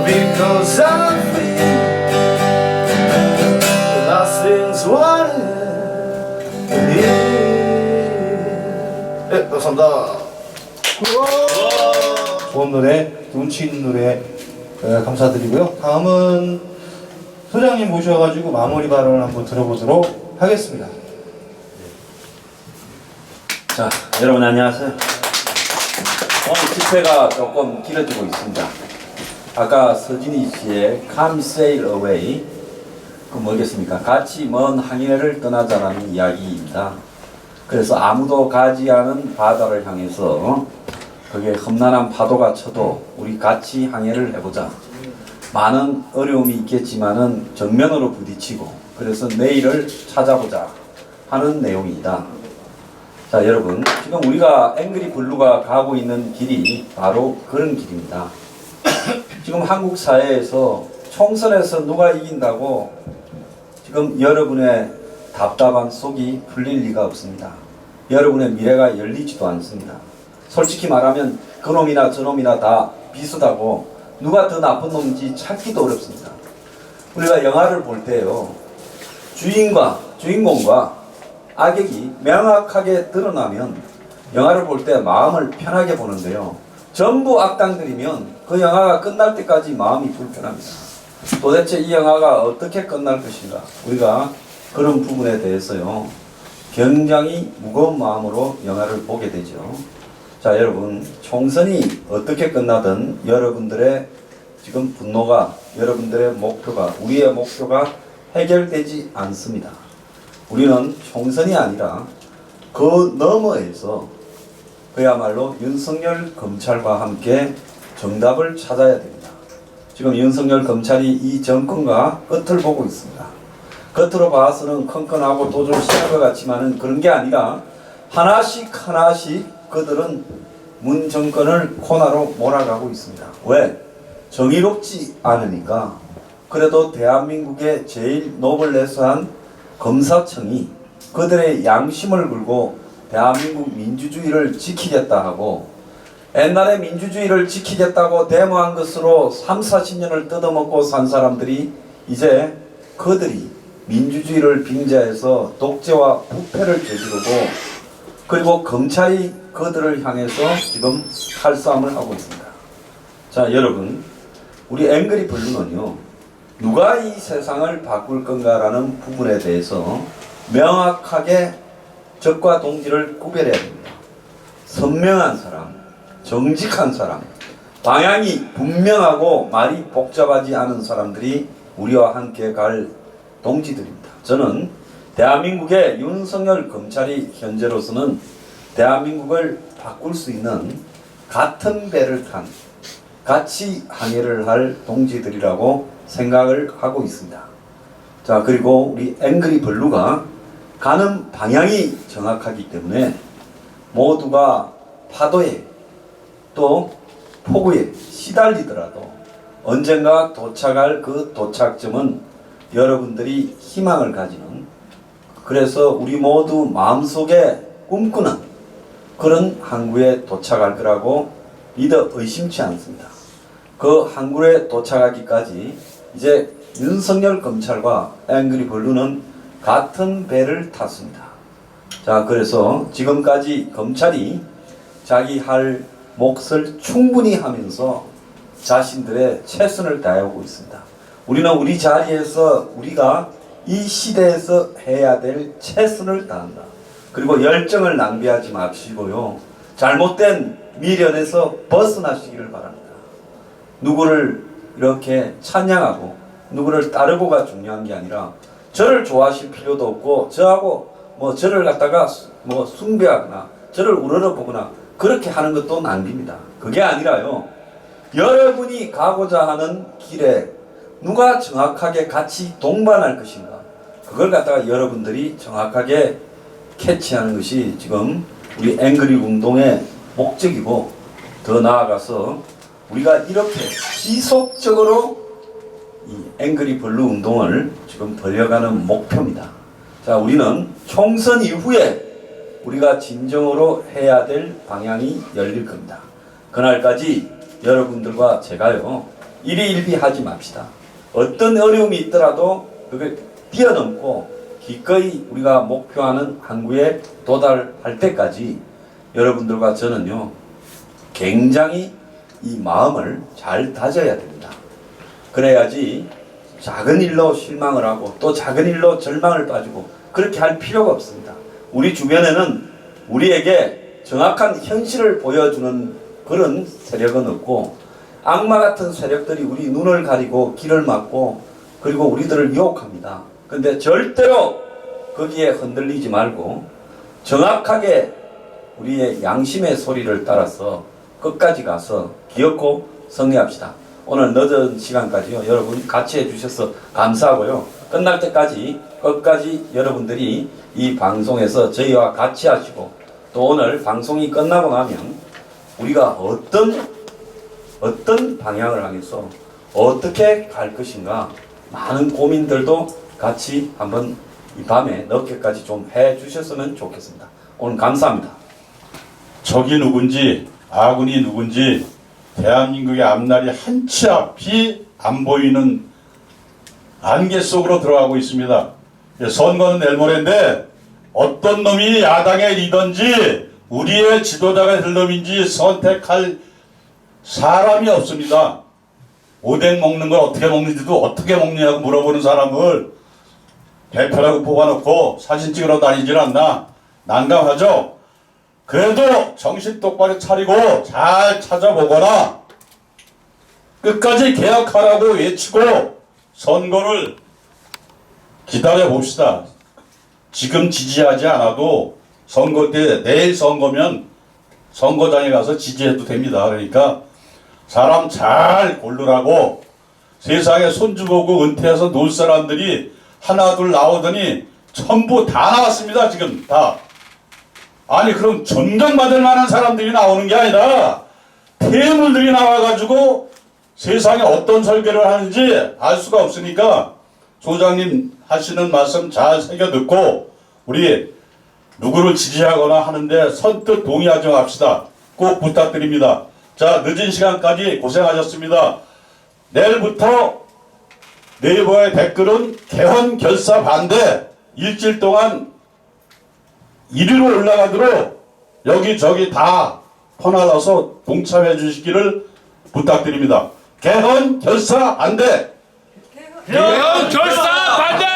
because I'm free, and nothing's worrying me. 네, 감사합니다. 좋은 노래, 운치 있는 노래 감사드리고요. 다음은 소장님 모셔가지고 마무리 발언을 한번 들어보도록 하겠습니다. 자, 여러분 안녕하세요. 오늘 집회가 조금 길어지고 있습니다. 아까 서진희 씨의 Come Sail Away, 그 뭐겠습니까? 같이 먼 항해를 떠나자라는 이야기입니다. 그래서 아무도 가지 않은 바다를 향해서 그게 험난한 파도가 쳐도 우리 같이 항해를 해보자. 많은 어려움이 있겠지만은 정면으로 부딪히고 그래서 내일을 찾아보자 하는 내용이다. 자, 여러분, 지금 우리가 앵그리 블루가 가고 있는 길이 바로 그런 길입니다. 지금 한국 사회에서 총선에서 누가 이긴다고 지금 여러분의 답답한 속이 풀릴 리가 없습니다. 여러분의 미래가 열리지도 않습니다. 솔직히 말하면 그놈이나 저놈이나 다 비슷하고 누가 더 나쁜 놈인지 찾기도 어렵습니다. 우리가 영화를 볼 때요, 주인공과 악역이 명확하게 드러나면 영화를 볼 때 마음을 편하게 보는데요, 전부 악당들이면 그 영화가 끝날 때까지 마음이 불편합니다. 도대체 이 영화가 어떻게 끝날 것인가, 우리가 그런 부분에 대해서요 굉장히 무거운 마음으로 영화를 보게 되죠. 자, 여러분, 총선이 어떻게 끝나든 여러분들의 지금 분노가, 여러분들의 목표가, 우리의 목표가 해결되지 않습니다. 우리는 총선이 아니라 그 너머에서 그야말로 윤석열 검찰과 함께 정답을 찾아야 됩니다. 지금 윤석열 검찰이 이 정권과 끝을 보고 있습니다. 겉으로 봐서는 컨컨하고 도저히 싫은 것 같지만은 그런 게 아니라 하나씩 그들은 문 정권을 코너로 몰아가고 있습니다. 왜? 정의롭지 않으니까. 그래도 대한민국의 제일 노블레스한 검사청이 그들의 양심을 걸고 대한민국 민주주의를 지키겠다 하고, 옛날에 민주주의를 지키겠다고 데모한 것으로 30-40년을 뜯어먹고 산 사람들이 이제 그들이 민주주의를 빙자해서 독재와 부패를 저지르고, 그리고 검찰이 그들을 향해서 지금 칼싸움을 하고 있습니다. 자, 여러분, 우리 앵그리 블루는요, 누가 이 세상을 바꿀 건가라는 부분에 대해서 명확하게 적과 동지를 구별해야 됩니다. 선명한 사람, 정직한 사람, 방향이 분명하고 말이 복잡하지 않은 사람들이 우리와 함께 갈 동지들입니다. 저는 대한민국의 윤석열 검찰이 현재로서는 대한민국을 바꿀 수 있는 같은 배를 탄, 같이 항해를 할 동지들이라고 생각을 하고 있습니다. 자, 그리고 우리 앵그리 블루가 가는 방향이 정확하기 때문에 모두가 파도에 또 폭우에 시달리더라도 언젠가 도착할 그 도착점은 여러분들이 희망을 가지는, 그래서 우리 모두 마음속에 꿈꾸는 그런 항구에 도착할 거라고 믿어 의심치 않습니다. 그 항구에 도착하기까지 이제 윤석열 검찰과 앵그리 블루는 같은 배를 탔습니다. 자, 그래서 지금까지 검찰이 자기 할 몫을 충분히 하면서 자신들의 최선을 다해오고 있습니다. 우리는 우리 자리에서 우리가 이 시대에서 해야 될 최선을 다한다. 그리고 열정을 낭비하지 마시고요, 잘못된 미련에서 벗어나시기를 바랍니다. 누구를 이렇게 찬양하고 누구를 따르고가 중요한 게 아니라 저를 좋아하실 필요도 없고 저하고 저를 갖다가 숭배하거나 저를 우러러보거나 그렇게 하는 것도 낭비입니다. 그게 아니라요, 여러분이 가고자 하는 길에 누가 정확하게 같이 동반할 것인가, 그걸 갖다가 여러분들이 정확하게 캐치하는 것이 지금 우리 앵그리 운동의 목적이고, 더 나아가서 우리가 이렇게 지속적으로 이 앵그리 블루 운동을 지금 벌려가는 목표입니다. 자, 우리는 총선 이후에 우리가 진정으로 해야 될 방향이 열릴 겁니다. 그날까지 여러분들과 제가요, 일희일비하지 맙시다. 어떤 어려움이 있더라도 그걸 뛰어넘고 기꺼이 우리가 목표하는 항구에 도달할 때까지 여러분들과 저는요, 굉장히 이 마음을 잘 다져야 됩니다. 그래야지 작은 일로 실망을 하고 또 작은 일로 절망을 빠지고 그렇게 할 필요가 없습니다. 우리 주변에는 우리에게 정확한 현실을 보여주는 그런 세력은 없고, 악마 같은 세력들이 우리 눈을 가리고 길을 막고 그리고 우리들을 유혹합니다. 근데 절대로 거기에 흔들리지 말고 정확하게 우리의 양심의 소리를 따라서 끝까지 가서 기어코 승리합시다. 오늘 늦은 시간까지요, 여러분 같이 해주셔서 감사하고요. 끝날 때까지 끝까지 여러분들이 이 방송에서 저희와 같이 하시고, 또 오늘 방송이 끝나고 나면 우리가 어떤 방향을 향해서 어떻게 갈 것인가 많은 고민들도 같이 한번 이 밤에 늦게까지 좀 해주셨으면 좋겠습니다. 오늘 감사합니다. 적이 누군지 아군이 누군지 대한민국의 앞날이 한 치 앞이 안 보이는 안개 속으로 들어가고 있습니다. 선거는 내일 모레인데 어떤 놈이 야당의 리더인지 우리의 지도자가 될 놈인지 선택할 사람이 없습니다. 오뎅 먹는 걸 어떻게 먹는지도 어떻게 먹느냐고 물어보는 사람을 대표라고 뽑아놓고 사진 찍으러 다니질 않나 난감하죠. 그래도 정신 똑바로 차리고 잘 찾아보거나 끝까지 개혁하라고 외치고 선거를 기다려 봅시다. 지금 지지하지 않아도 선거 때, 내일 선거면 선거장에 가서 지지해도 됩니다. 그러니까 사람 잘 고르라고. 세상에 손주보고 은퇴해서 놀 사람들이 하나 둘 나오더니 전부 다 나왔습니다. 지금 다. 아니 그럼 존경받을 만한 사람들이 나오는 게 아니라 퇴물들이 나와가지고 세상에 어떤 설계를 하는지 알 수가 없으니까 소장님 하시는 말씀 잘 새겨 듣고 우리 누구를 지지하거나 하는데 선뜻 동의하지 맙시다. 꼭 부탁드립니다. 자, 늦은 시간까지 고생하셨습니다. 내일부터 네이버의 댓글은 개헌 결사 반대 일주일 동안 1위로 올라가도록 여기저기 다 퍼나가서 동참해 주시기를 부탁드립니다. 개헌 결사 반대! 개헌 결사 반대!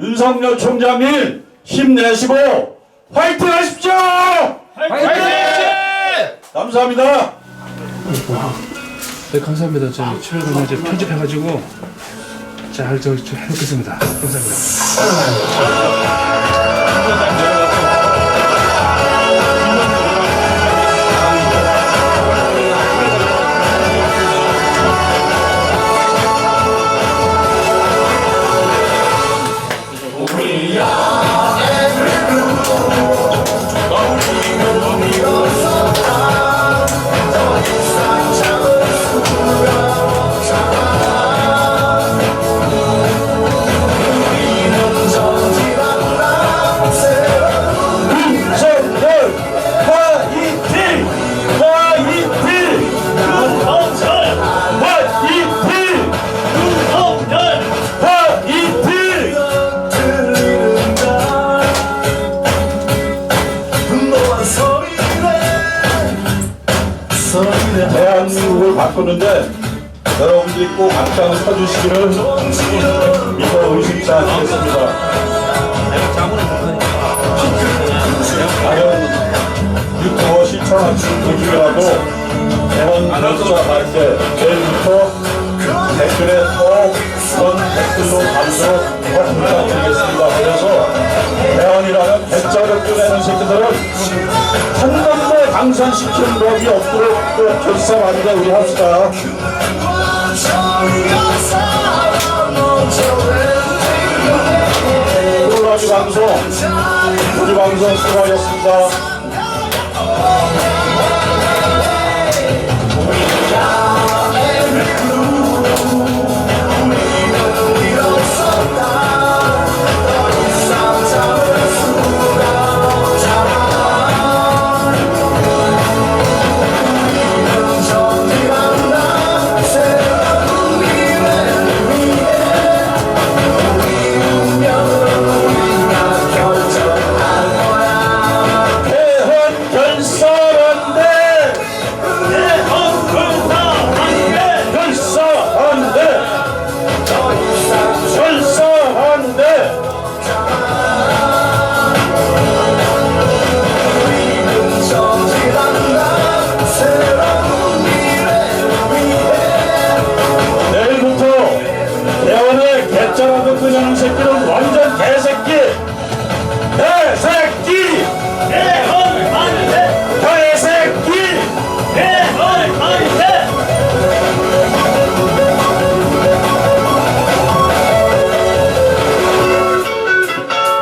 윤석열 총장님 힘내시고 화이팅 하십시오! 화이팅! 감사합니다. 네, 감사합니다. 저희 최근에 이제 편집해가지고 잘 해놓겠습니다. 감사합니다. 대한민국을 바꾸는데 여러분들이 꼭 앞장을 서주시기를 믿어 의심치 않겠습니다. 과연 유튜버 시청하시는 분들이라도 대헌 결사 할때 내일부터 댓글에 꼭 그런 댓글로 감도록 부탁드리겠습니다. 그래서 대헌이라는 백자를 꺼내는 새끼들은 한 번도 당선시킨 법이 없도록 또 결사 반대 우리 합시다. 콜라비 방송, 우리 방송 수고하셨습니다.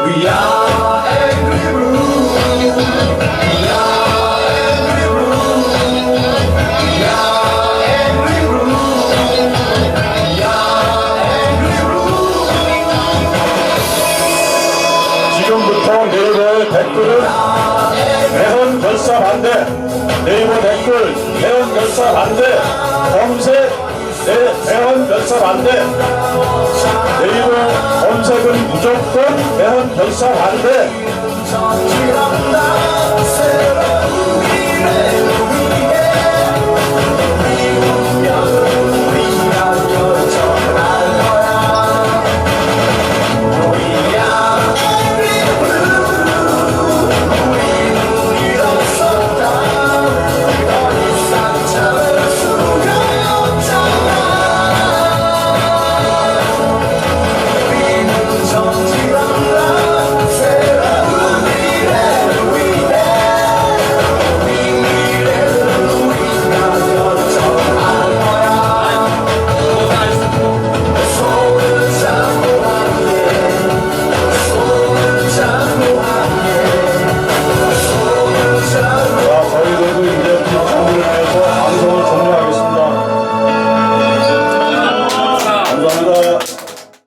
We are angry blue. We are angry blue. We are angry blue. We are angry blue. 지금부터 네이버의 댓글은 대선 결사 반대, 네이버 댓글 대선 결사 반대, 검색 대선 결사 반대, 네이버 검색은 무조건 대선 결사 반대.